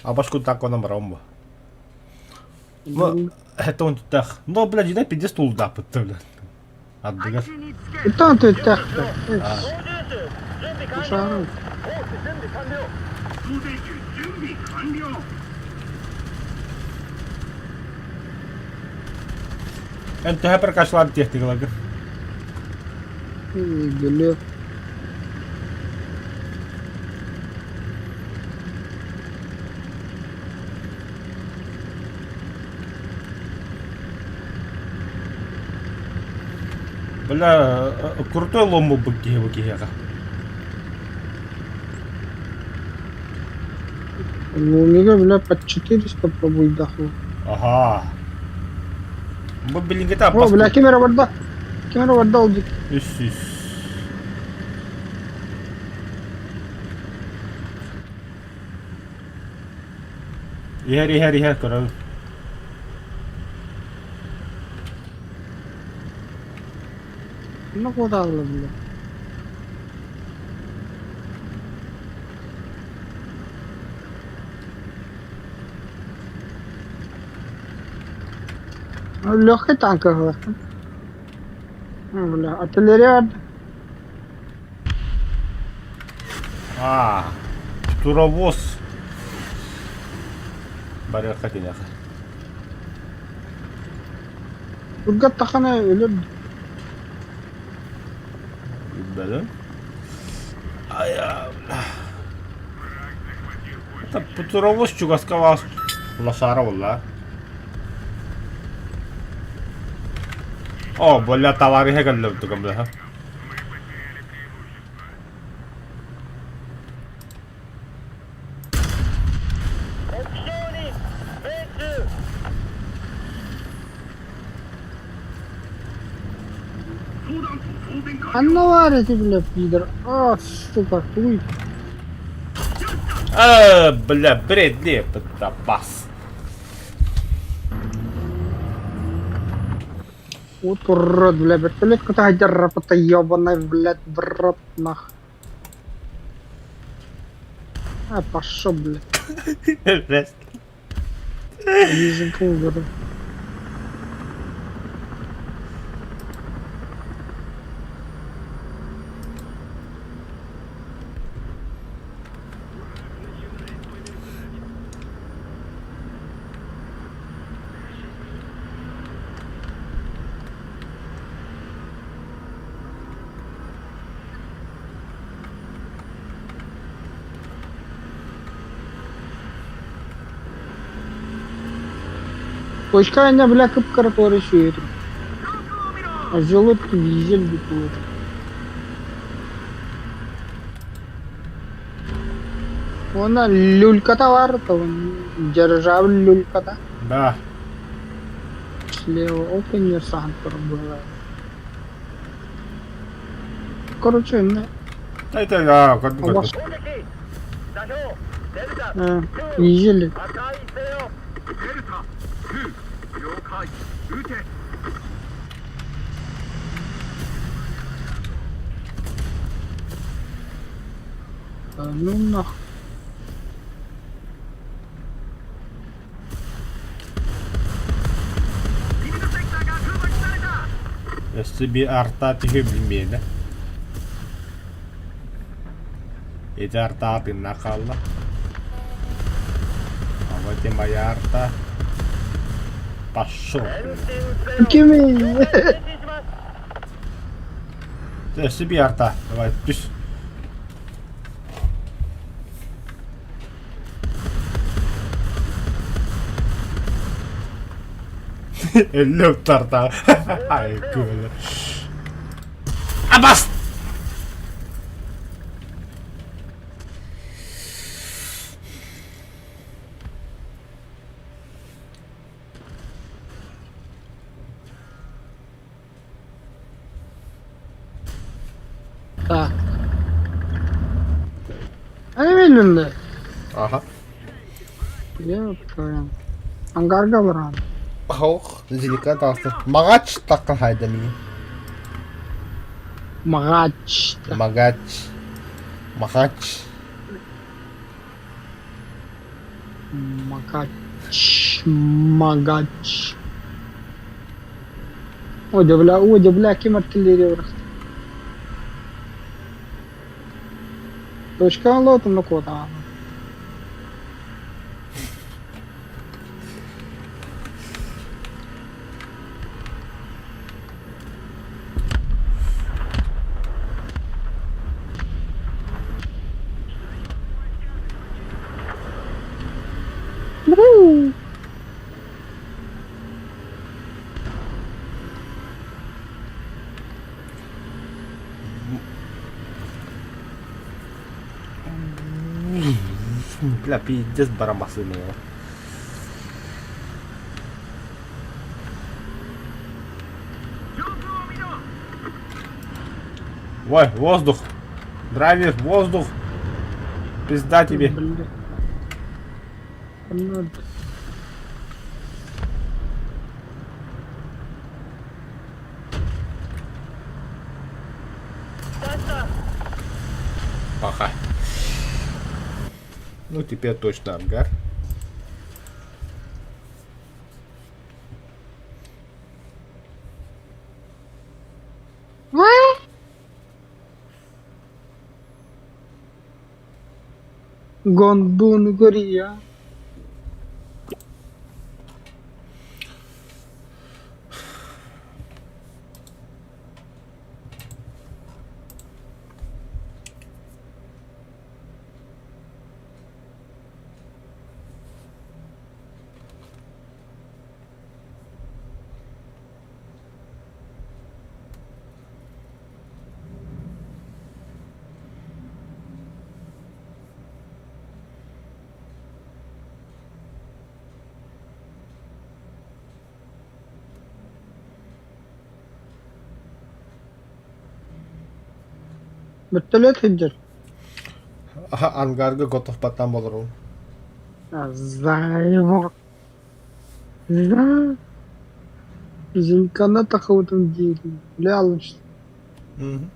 А башку так он бромба. Ну, это он так. Ну, блядь, дай 50 стул да, блядь. Отдыгать. И там ты так. 操縦手、準備完了。 Шару. コース準備完了。 空挺準備完了。 Entähän perkäslaan tehtiin kyllä. Геле. Бля, крутой лом был быки. Ну, у меня, бля, под 400 попробуй дохнуть. Ага. Bu bilingete О, bas. бля, камера вода. Камера вода уйдет. Üs. İher kral. Ну, куда, бля. Легкий танк, ага. Бля, артиллерия. А, туровоз. Барьер хатиняха. Ургат тахана ölür. Bilmem. Ая. Это туровоз чугасского лошара валла. О, бля, товары хегаллы тугам бля. Аннаварите, бля, пидор. А, сука, хуй. Бля, бредли, пидорас. Вот урод, бля, вертолет какой-то дерапота ебаный, блядь, в рот нах. А, пошел, блядь. Вижу, говорю. Точка не бля кыпкыры көрүшүyor. Ажылып визел битиyor. Она люлька-то бар, то держав люлька-то. Да. Слева опенер сантор была. Короче, не. Это да, как бы. 攻撃座標デルタВизели. 破壊せよデルタ2了解撃て Ну нах. SB арта тихе bilmeyene. Эти арта пиннакалла. А вот и моя арта. Пошел. 前進せよ Кими. 前進します SB арта. Давай, пиш. Элло тарта. Ай, кулы. Абас! Так. Они медленные. Ага. Я понял. Ангарга баран. Ох, зелика тастır. Магач таккал хайда мини. Магач. Магач. Магач. Магач. Магач. О, бля, кем артиллерия враг. Точка лотом на кота. Бля, пиздец барамасы меня. Ой, воздух. Драйвер, воздух. Пизда тебе. Бля. Ну, Ага. Ну, теперь точно ангар. Гондун Гория. Вертолет Хиджер. Ангарга готов потом болорун. Зайво. За. Зинкана тахаутан дили. Лялыш. Мгм.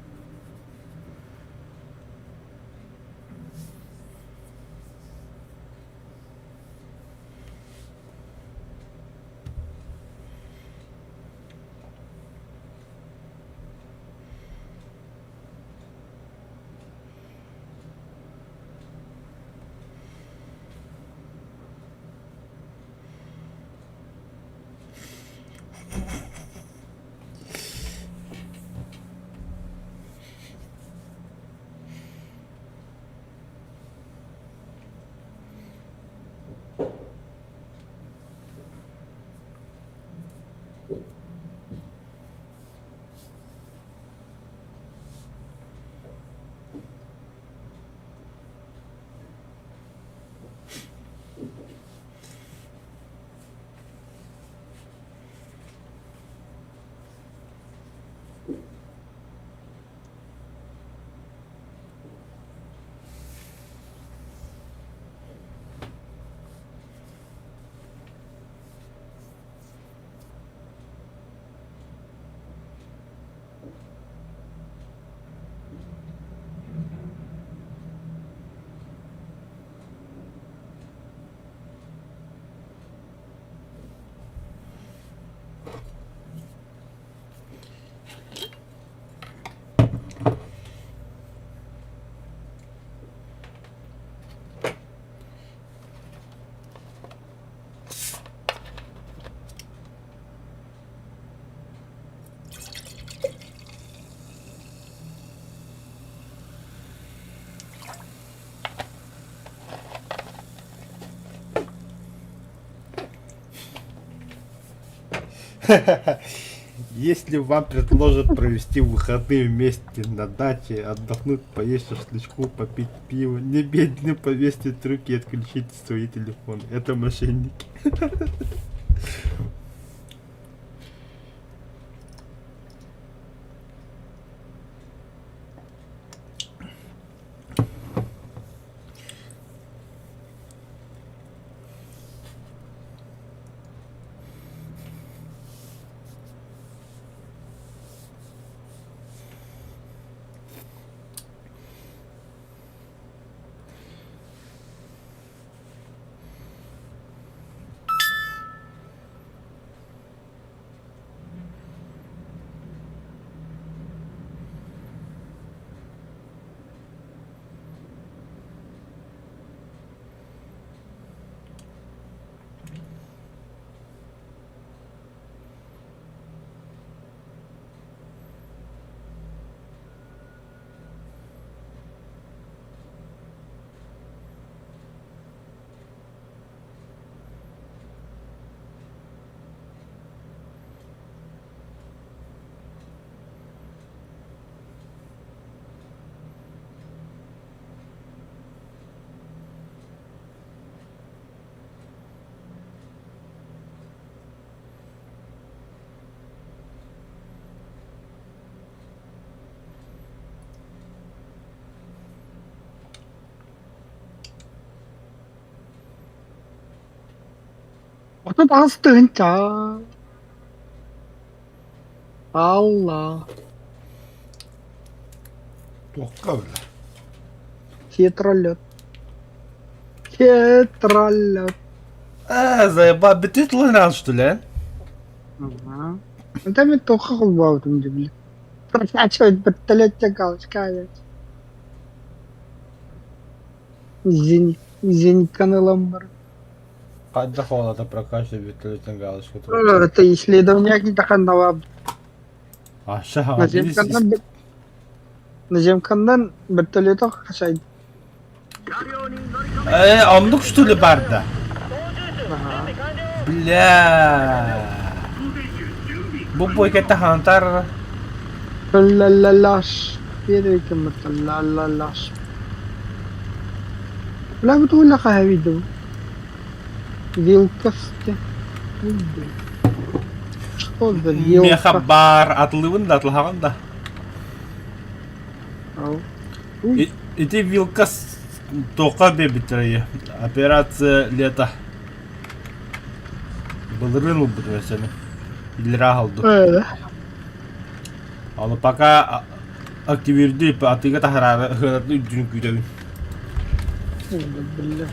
Если вам предложат провести выходные вместе на даче, отдохнуть, поесть шашлычку, попить пиво, немедленно повесьте трубки и отключите свои телефоны. Это мошенники. Orta bastın ça. Allah. Только Хитролет. Хитролет. заебал, бетит лайнан, что ли? Ага. Это мне только хубаво там дебли. Прокачивать вертолет тягал, скажет. Зенитканы ламбар. Қайда қолада прокачивай вертолеттен галочка тұр. Это исследование какие-то Аша, Наземкандан вертолета қашайды. 車両に乗り込め омдық что ли барды? 操縦準備完了 Бля. Бұл бой кетті хантар. Ла-ла-лаш. Перекем это ла-ла-лаш. لا بتقول لك هاويدو вилкасты. Что за вилка? Меха бар атылуында атылғанда. Ау. Иди вилкас тоқа бебіттірі. Операция лето. Бұлырын ұлбыды мәсені. Илера қалды. Аны пока активирді атыға тахарары ғырады үддінің күйдегін. Бля.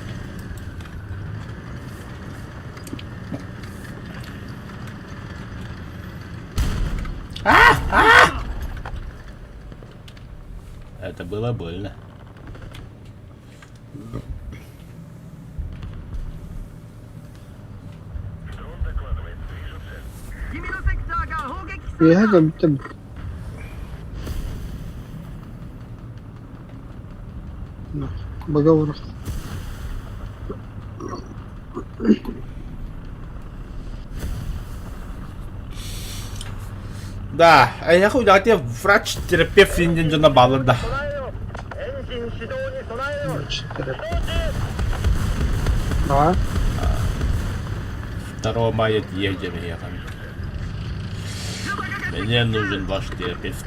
Это было больно. Я там. Договор. Да, а я хуй дати врач-терапевт финден жона балында. 備えよエンジン始動に備えよ 4. 操縦 Да. 2 мая едем я там. Мне нужен ваш терапевт.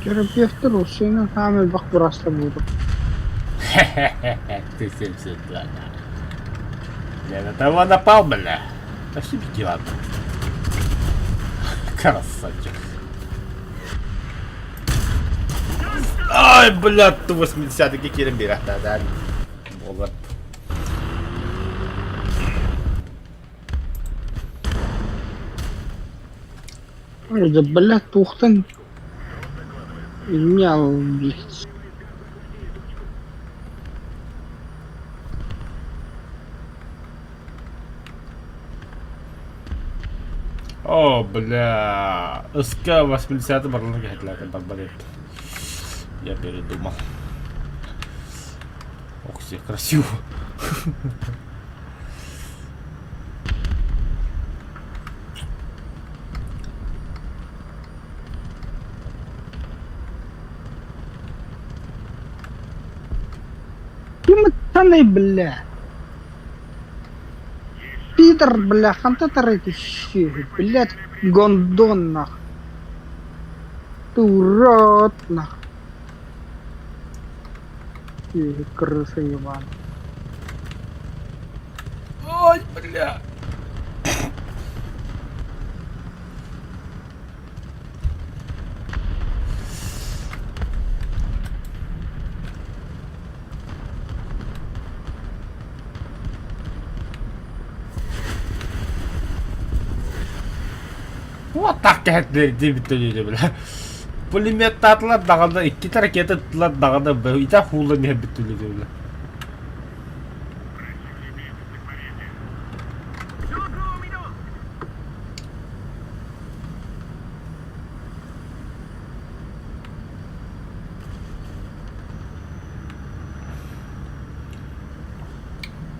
Терапевт Русина عامل بخبر اصلا بوضع. Ты 72. Я на того напал, бля. Ошибки ладно. Красавчик. Ай, бля, ты 80-й какие бира. Да. Вот. ده بلات توختن. Мяу, блядь. О, бля. СК 80 барлығы хетләкен барбарет. Я передумал. Ох, все красиво. Таны, бля. Питер, бля, хантатор эти щи, блядь, гондон, нах. Ты урод, нах. Крыса ебан. Ой, бля. Вот так кәһәтләрде битәләде белә. Пулемет атлар дагында 2 ракета атлар дагында итә хулы не битәләде белә.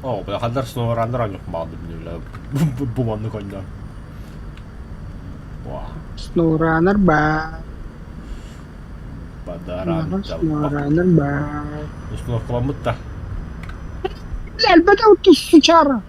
О, бля, хәзер снова ранник малды белә. Бу манны конда. Вау. Snowrunner ба. Подаран. Snowrunner ба. Снова кламытта. Бля, بدأوا السجارة.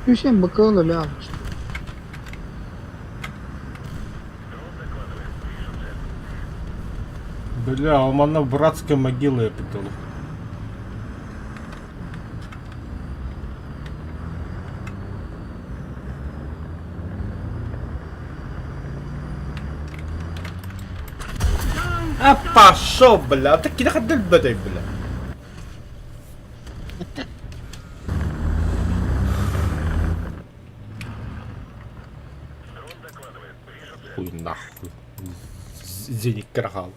Hüseyin bakalım ya. Бля, у мене братська могила я питала. А пошел, бля, так киноходель, бля. Хуй нахуй. Зеник каргал.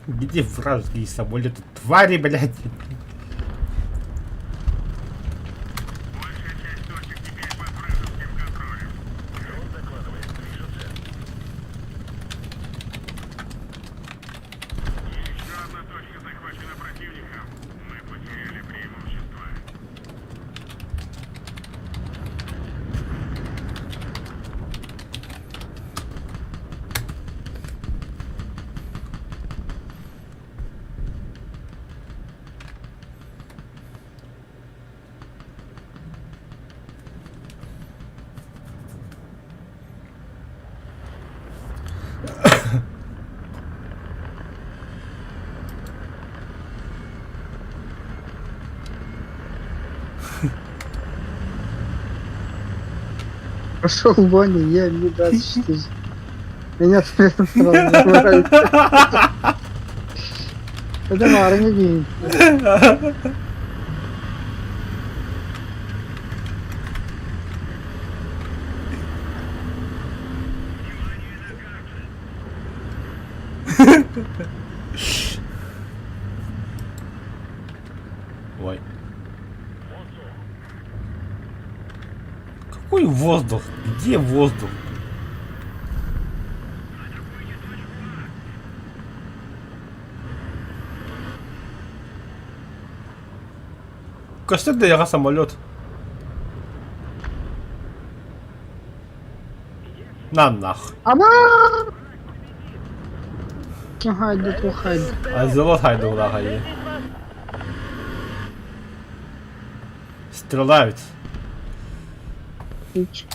Где вражеские самолеты? Твари, блядь! Большая часть точек теперь под вражеским контролем. Еще одна точка захвачена противником. Мы потеряли преимущество. Пошел Ваня, я Ми-24. Меня сразу забирают. Это марня не. Ой. Какой воздух? Где воздух? Кажется, это я самолет. На нах. Ама! Haydi tu haydi. Азелот хайдула хайди. Стреляют. Hiç.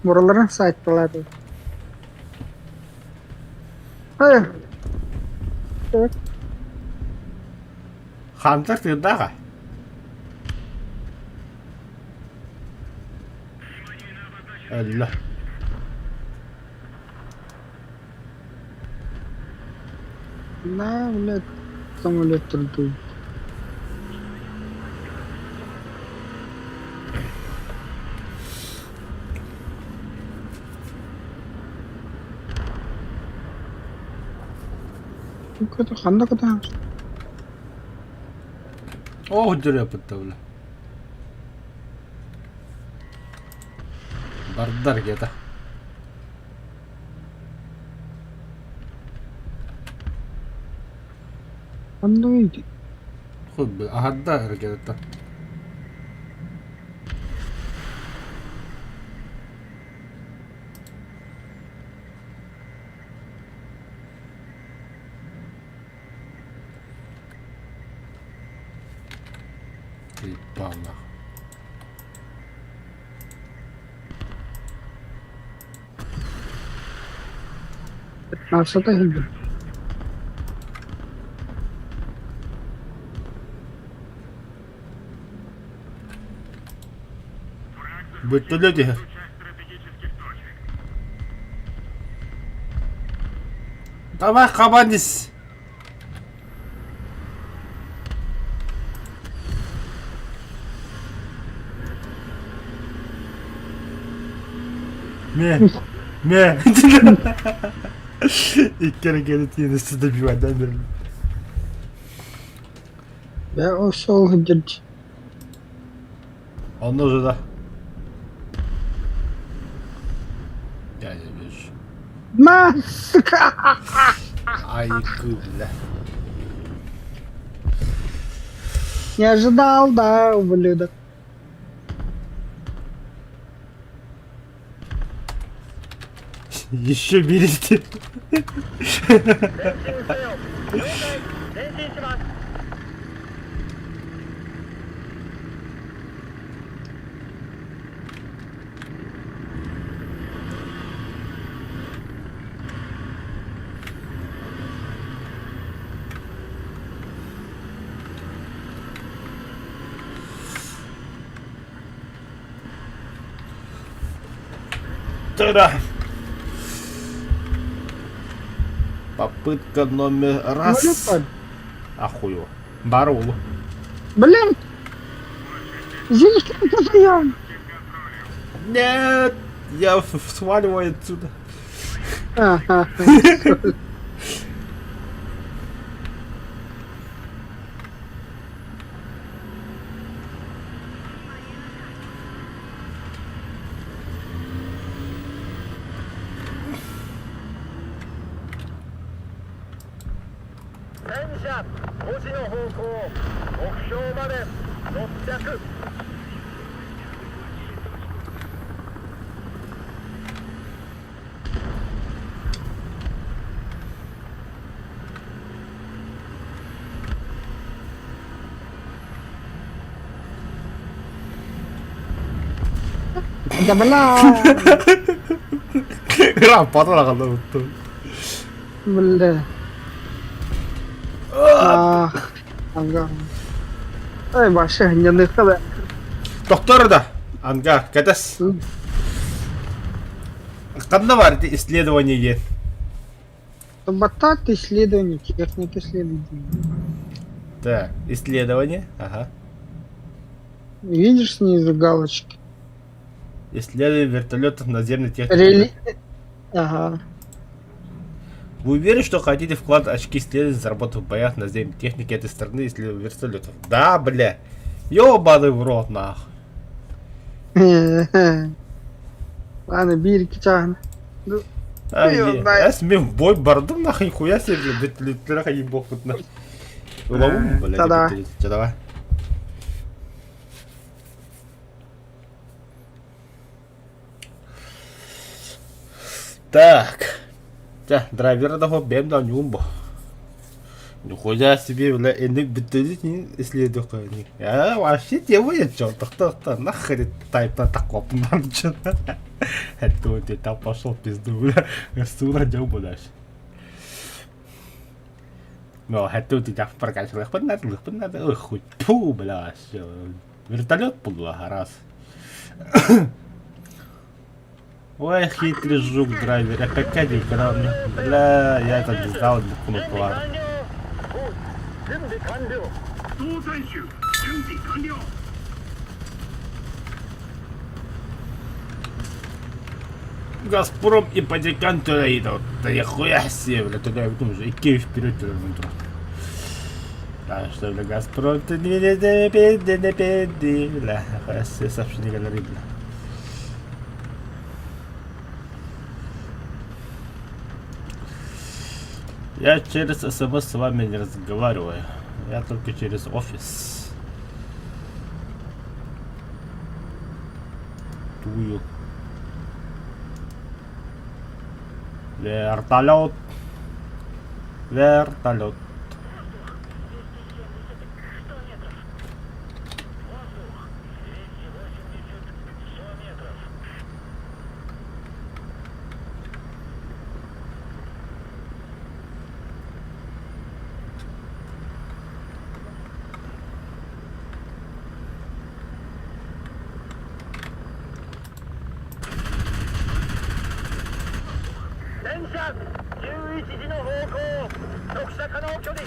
Buraların site'ları. Hayır. Evet. Хантер, ты да? Элла. Да, блядь, самолет трудует. Какой-то ханда катаемся. О, дыря подтавля. Бардар где-то. Ханда иди. Хуй бы, агаддар где-то. Ебана. А что ты видишь? вертолете. часть стратегических точек. Давай, хабанись. Не. İlk kere gelip yine size bir benden verin. Я ушел где-то. Он уже да. Я не вижу. Маска! Ай, бля. Не ожидал, да, ублюдок. Еще берите. 前進せよ了解前進します Тогда. Попытка номер раз. Вылетать. Ахуево. Барулу. Блин! Здесь постоянно. Нет, я сваливаю отсюда. Ага.5時の方向目標まで600Да бля! Грампата kaldı. Бля. Ах. Ага. Ай, вообще, не дыхало. Doktor da. Ангар, катас. Когда var исследование? Батат исследование, техника исследования. Да, исследование. Ага. Видишь снизу галочки? Исследование вертолетов наземной техники. Рели... Ага. Вы уверены, что хотите вклад очки исследования заработать в боях наземной техники этой страны исследования вертолетов? Да, бля. Ёбаный в рот, нахуй. Ладно, бирки тягну. Я себе в бой бардым, нахуй, нихуя себе, блядь, вертолет не бог тут, нахуй. Лову, блядь, Та-да. вертолет. Чё, давай. Так. Да, драйвера того бемда нюмбо. Нихуя себе, бля, иных вертолет не исследую, конечно. Я вообще делаю что-то, кто-то нахрен тайп-то такого, нам что-то. Это ты там пошел в пизду, бля. Сура нюмбо дальше. Ну, это ты так прокачал, их надо, ой, хуй, пу, бля, все. Вертолет пугла, раз. Ой, хитрый жук драйвер, опять экран. Бля, я это не знал, не план. 準備完了総採取準備完了 Газпром и Падикан туда идут. Да я хуя себе, бля, туда я думаю, и Киев вперед туда внутрь. А что, бля, Газпром, ты не пиди, бля, хуя себе сообщение говори, бля. Я через СМС с вами не разговариваю. Я только через офис. Тую. Вертолет. Вертолет. 車11時の方向特射可能距離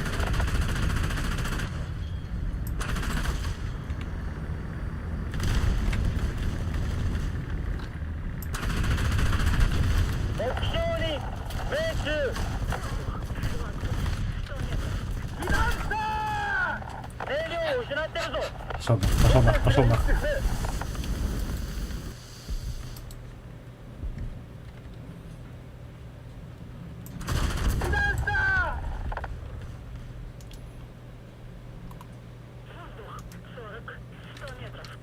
目標に命中被弾した燃料を失ってるぞ Пошел на, пошел на, пошел на. 被弾し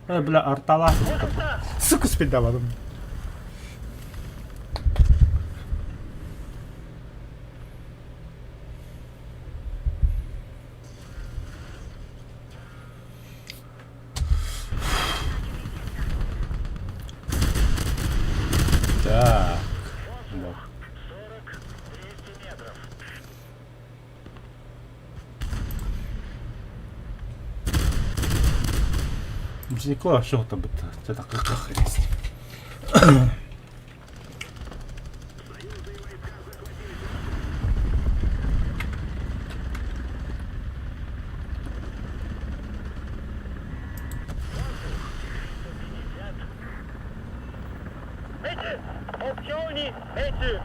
た Бля, артала. 落とした Сука, спидала. Так. Вот. 200 метров Ніколи, що там буде? Це так хрест.命中目標に命中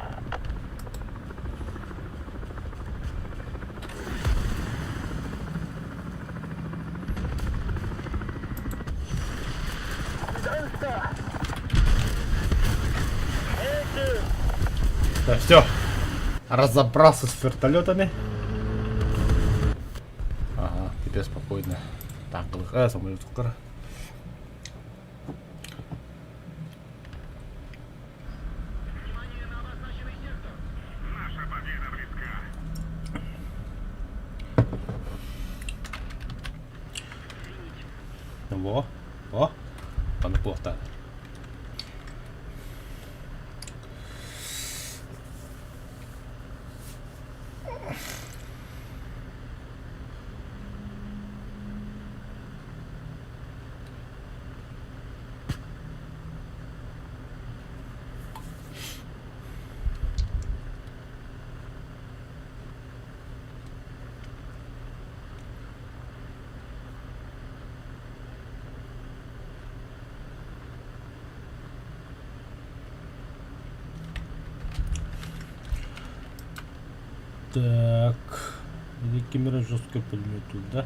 Так, все. Разобрался с вертолетами. Ага, теперь спокойно. Танковых, самолет скоро. Наша победа близка. Во, о, он плохо. Так, великий мир жесткий пулемет тут, да?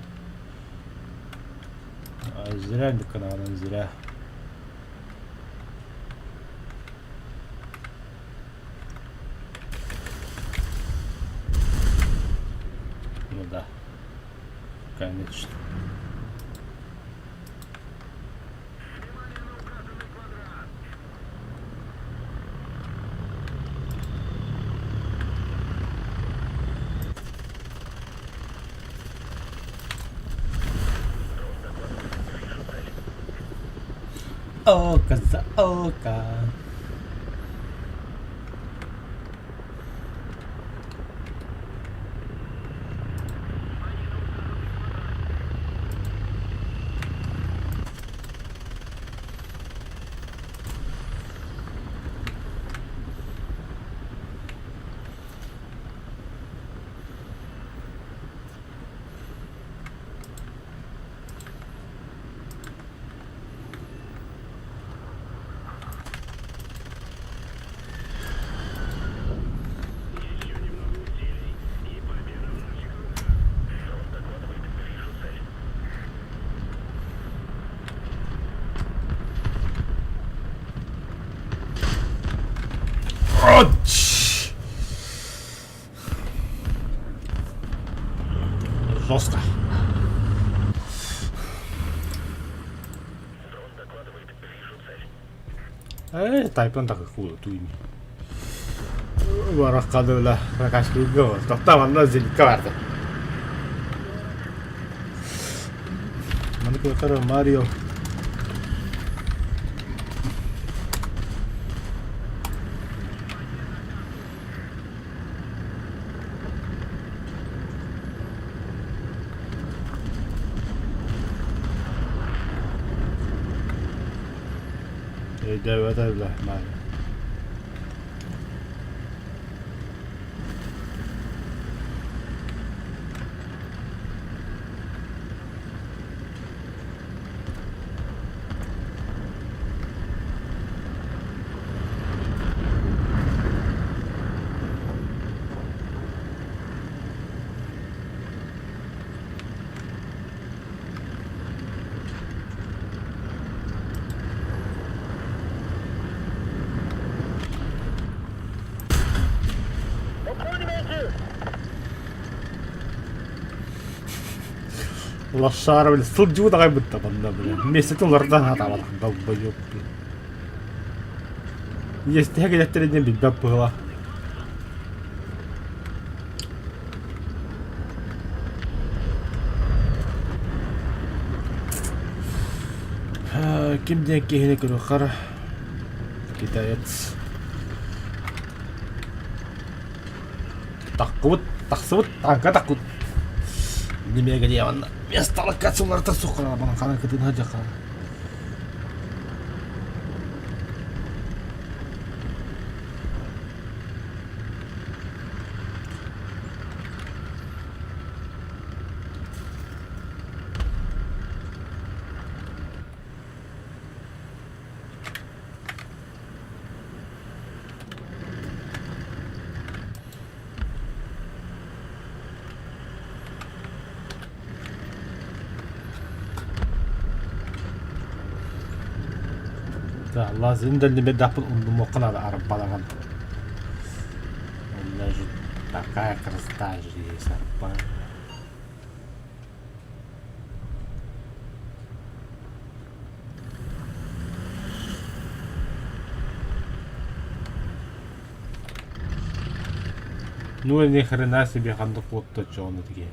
А зря, так наверное, зря. Ну да, конечно. Око за око. Жестко. Тайпан так и хуй, туйми. Варахкадывала, прокачка играла. Там она здесь карта. Марио. ده بقى ده لا ما Лошара, блядь, сылжууда кайбытта банда, блядь. Месяц олардан хатабалах, долбоёб, блядь. Естеге жаттырыден билбеп быгыла. Кимден кехине көрі қара. Китаец. Таққыбыт, тақсыбыт, таңқа таққыт. Немеге деймін. Место локацияларды соқырға бана қара кетен хажа қара. Да, лазин дальними дапын ундум оқына да арып балаған. Онда же такая красота здесь, арпа. Ну и ни хрена себе хандук вот то, что он такие.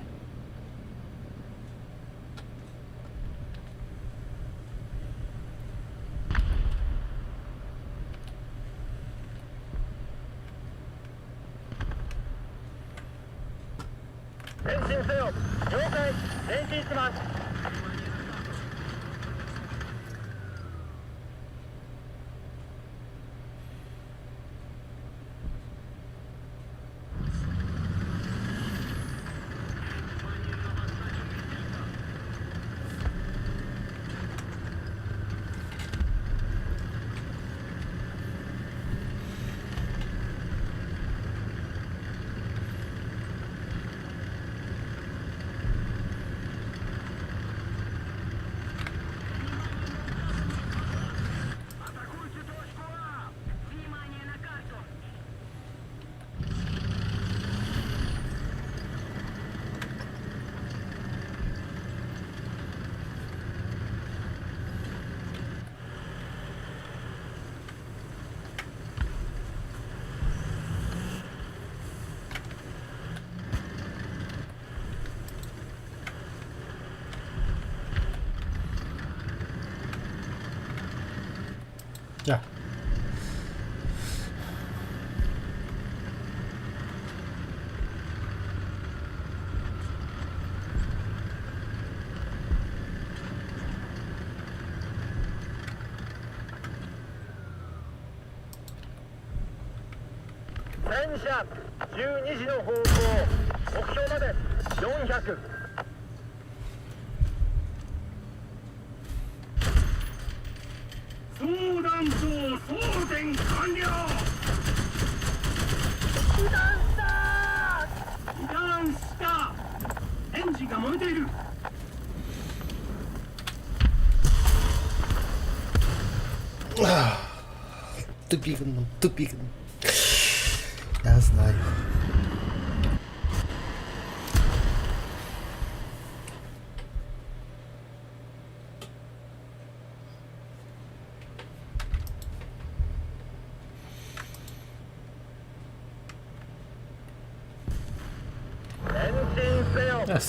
자.戦車12時の方向目標まで400総弾頭装填完了。油断した油断した。エンジンが燃えている。Тупик, тупик. Я знаю.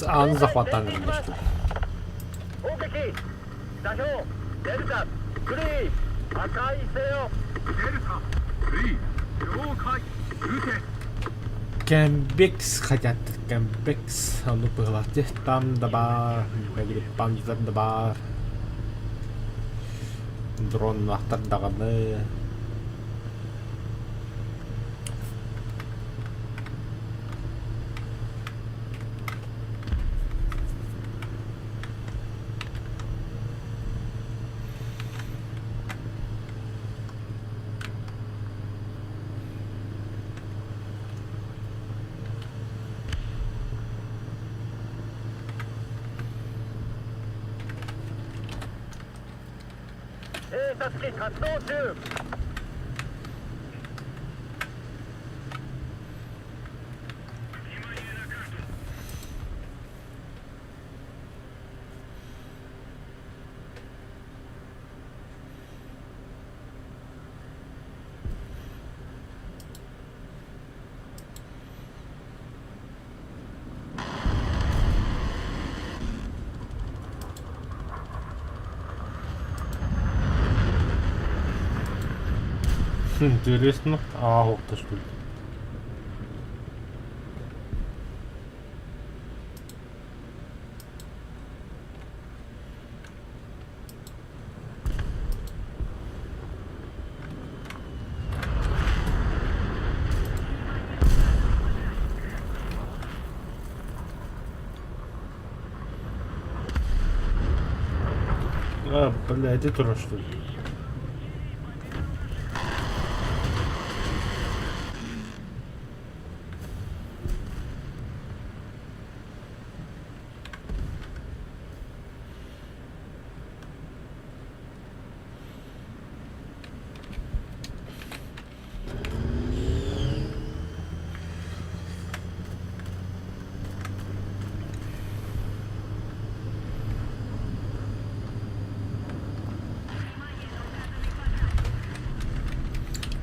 Ан захватали немножко. 砲撃座標デルタクリー破壊せよデルタフリー了解撃て。Кэмбекс хотят, Кэмбекс. А ну пылате, там добар, бәгелеп памжизат добар. Дрон ақтардағаны.偵察機活動中 Интересно. А, вот ты что ли. А, блядь, это тоже что ли?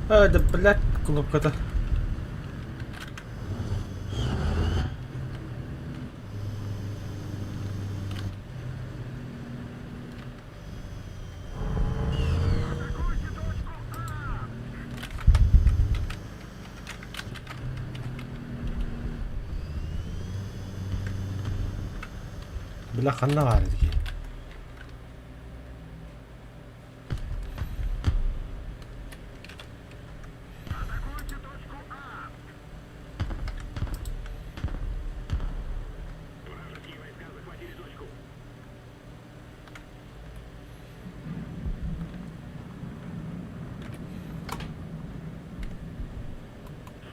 А, да, блядь, кнопка-то. Бляха, наварит такие.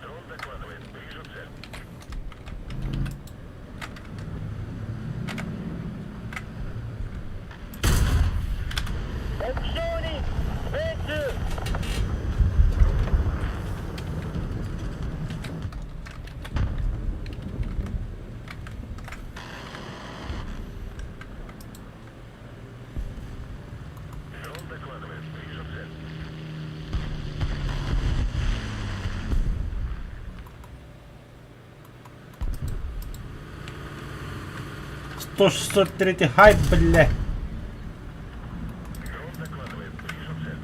Дрон докладывает, вижу цель. Опциони! Венцу! Дрон докладывает, вижу цель. Сто 603 хай, бля. Дрон докладывает, вижу цель.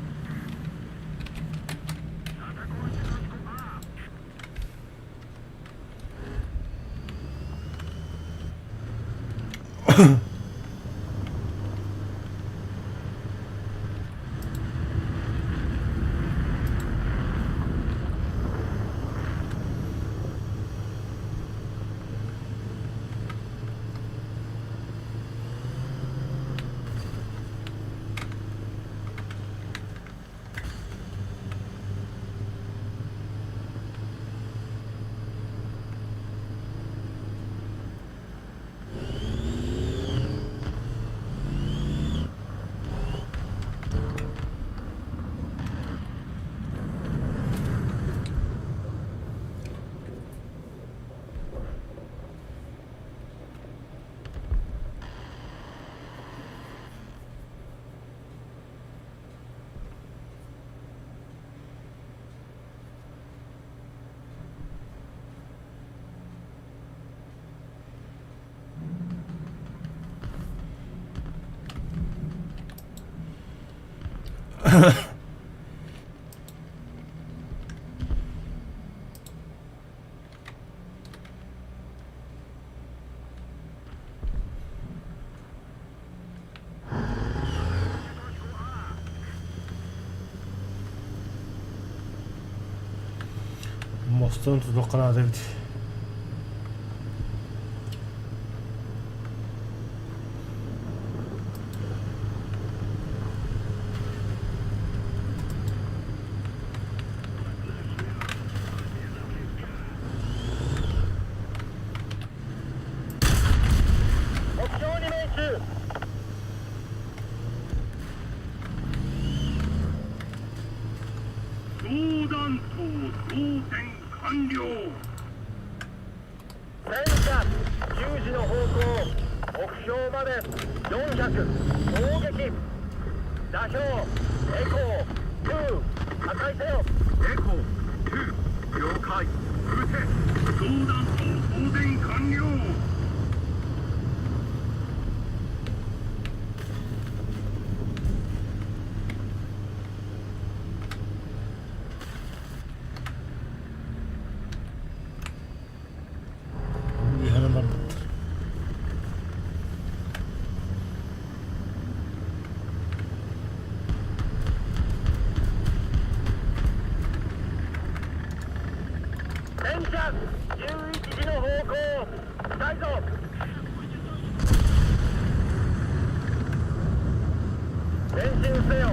Mostun tutuklanadı bir. Opzioni Ventsu! 導弾頭装填完了。戦車10時の方向目標まで400攻撃座標エコー2破壊せよエコー2了解撃て導弾頭装填完了。戦車11時の方向近いぞ。前進せよ。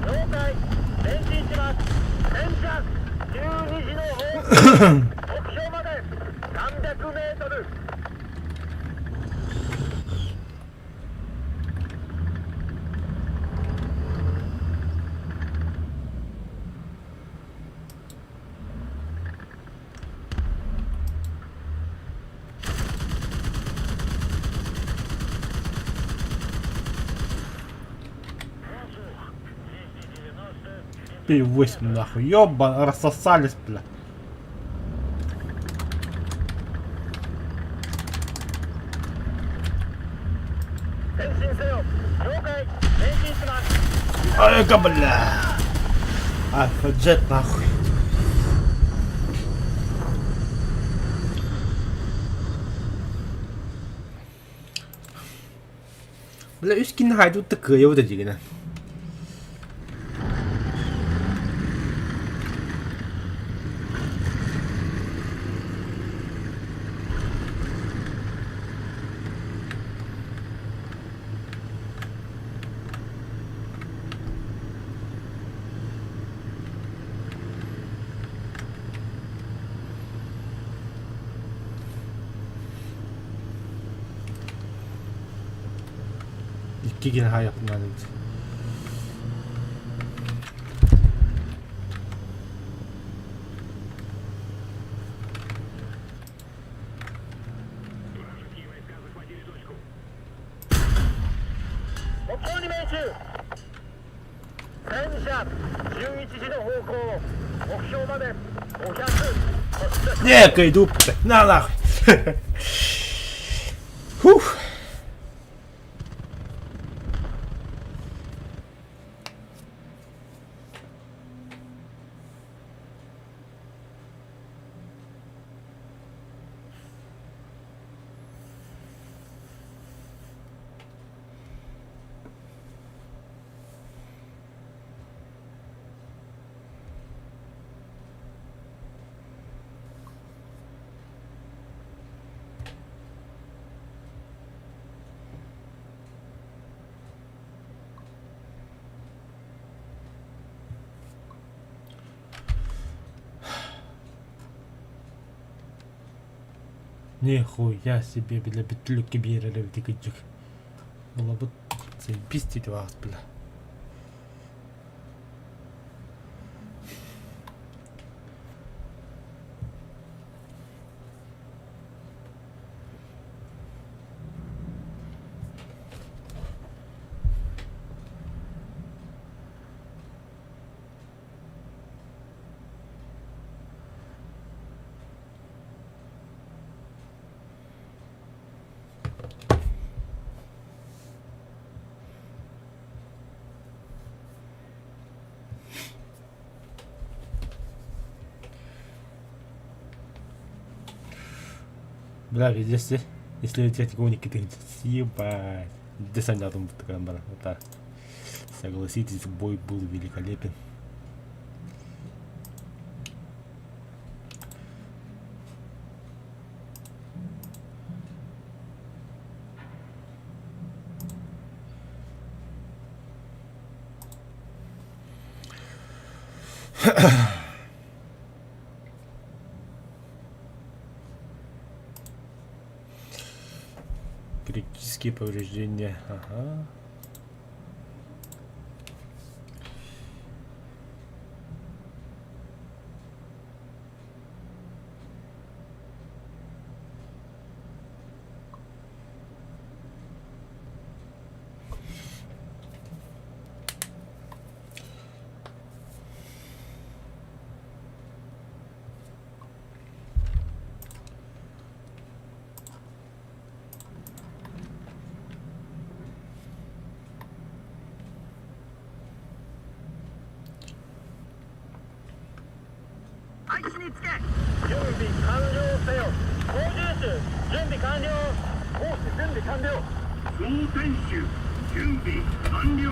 了解。前進します。戦車12時の方向目標まで300メートル。P8 нахуй, ёбан, рассосались, бля. Ай-ка, бля. Альфа-джет нахуй. Бля, üskin haydu tıkıyor da digine. 기긴 하였구나. 목표 리메이트戦車11時の方向目標まで500 Не, иду, на нахуй. Фух. Нихуя себе, бля, бетлюки бирали в дикачок. Было бы пиздить вас, бля. Бля, если лететь гоники, ты съебать. Десантятом такая бра. Вот согласитесь, бой был великолепен. Критические повреждения. Ага.準備完了せよ。操縦手準備完了。コース準備完了。総選手準備完了。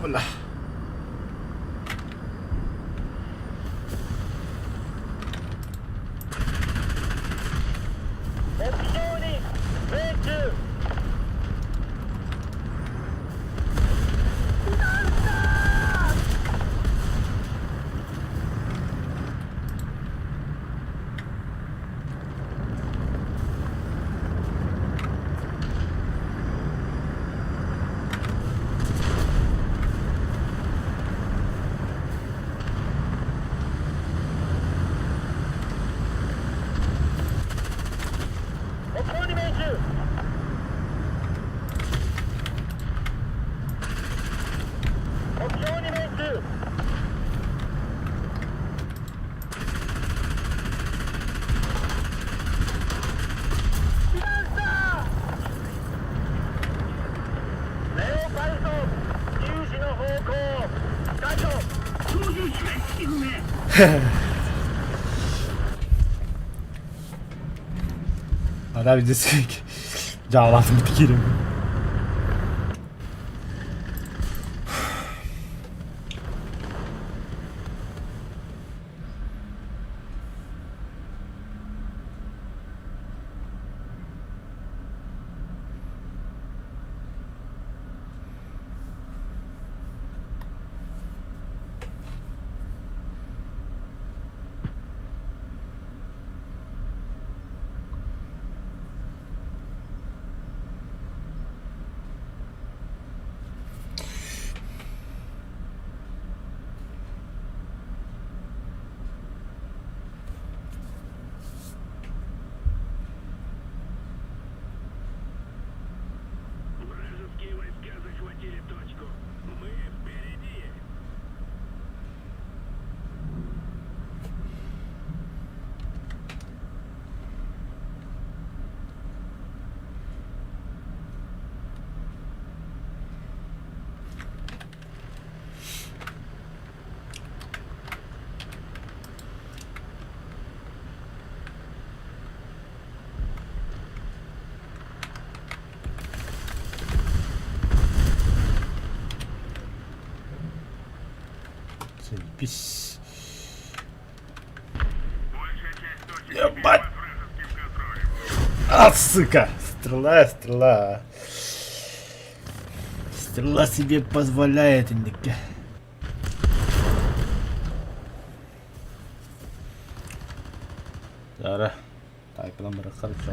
бля. Hala bir de sürekli Cağlatım dikerim. Вражеские войска захватили точку. Мы впереди. Заебись. Большая часть точек Ебать! теперь под вражеским контролем. А, сука! Стрела, стрела. Стрела себе позволяет, Ника. Зараз. Так, номер хорошо.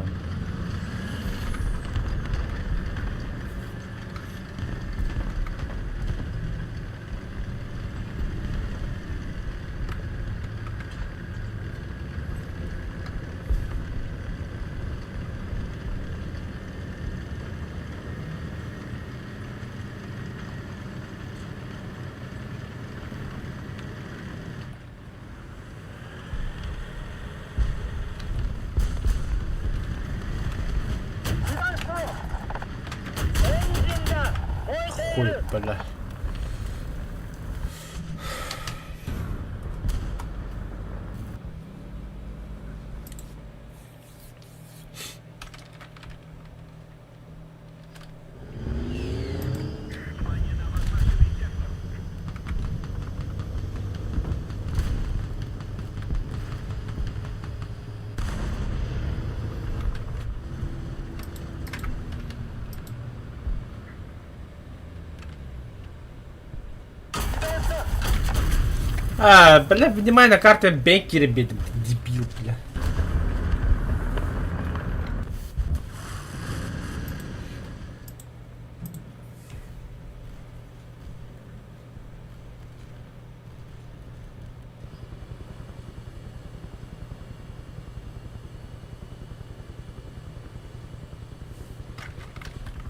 Хуй, бля. А, бля, внимай на карте Беккера, дебил, бля.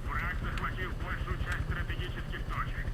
Враг захватил большую часть стратегических точек.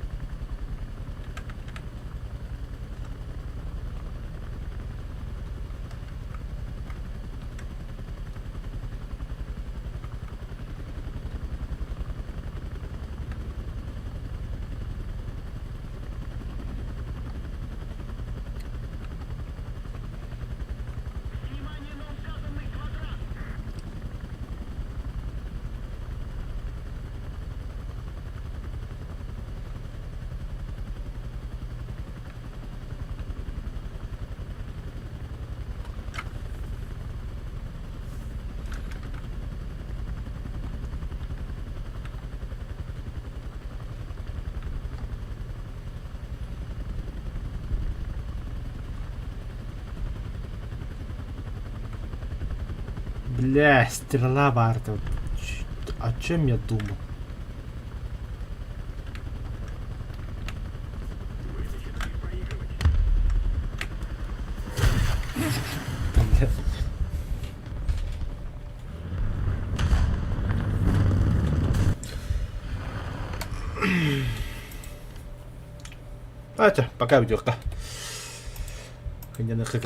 Бля, стрела варта. О чем я думал? Бля. Давайте, пока видеоха. Хотя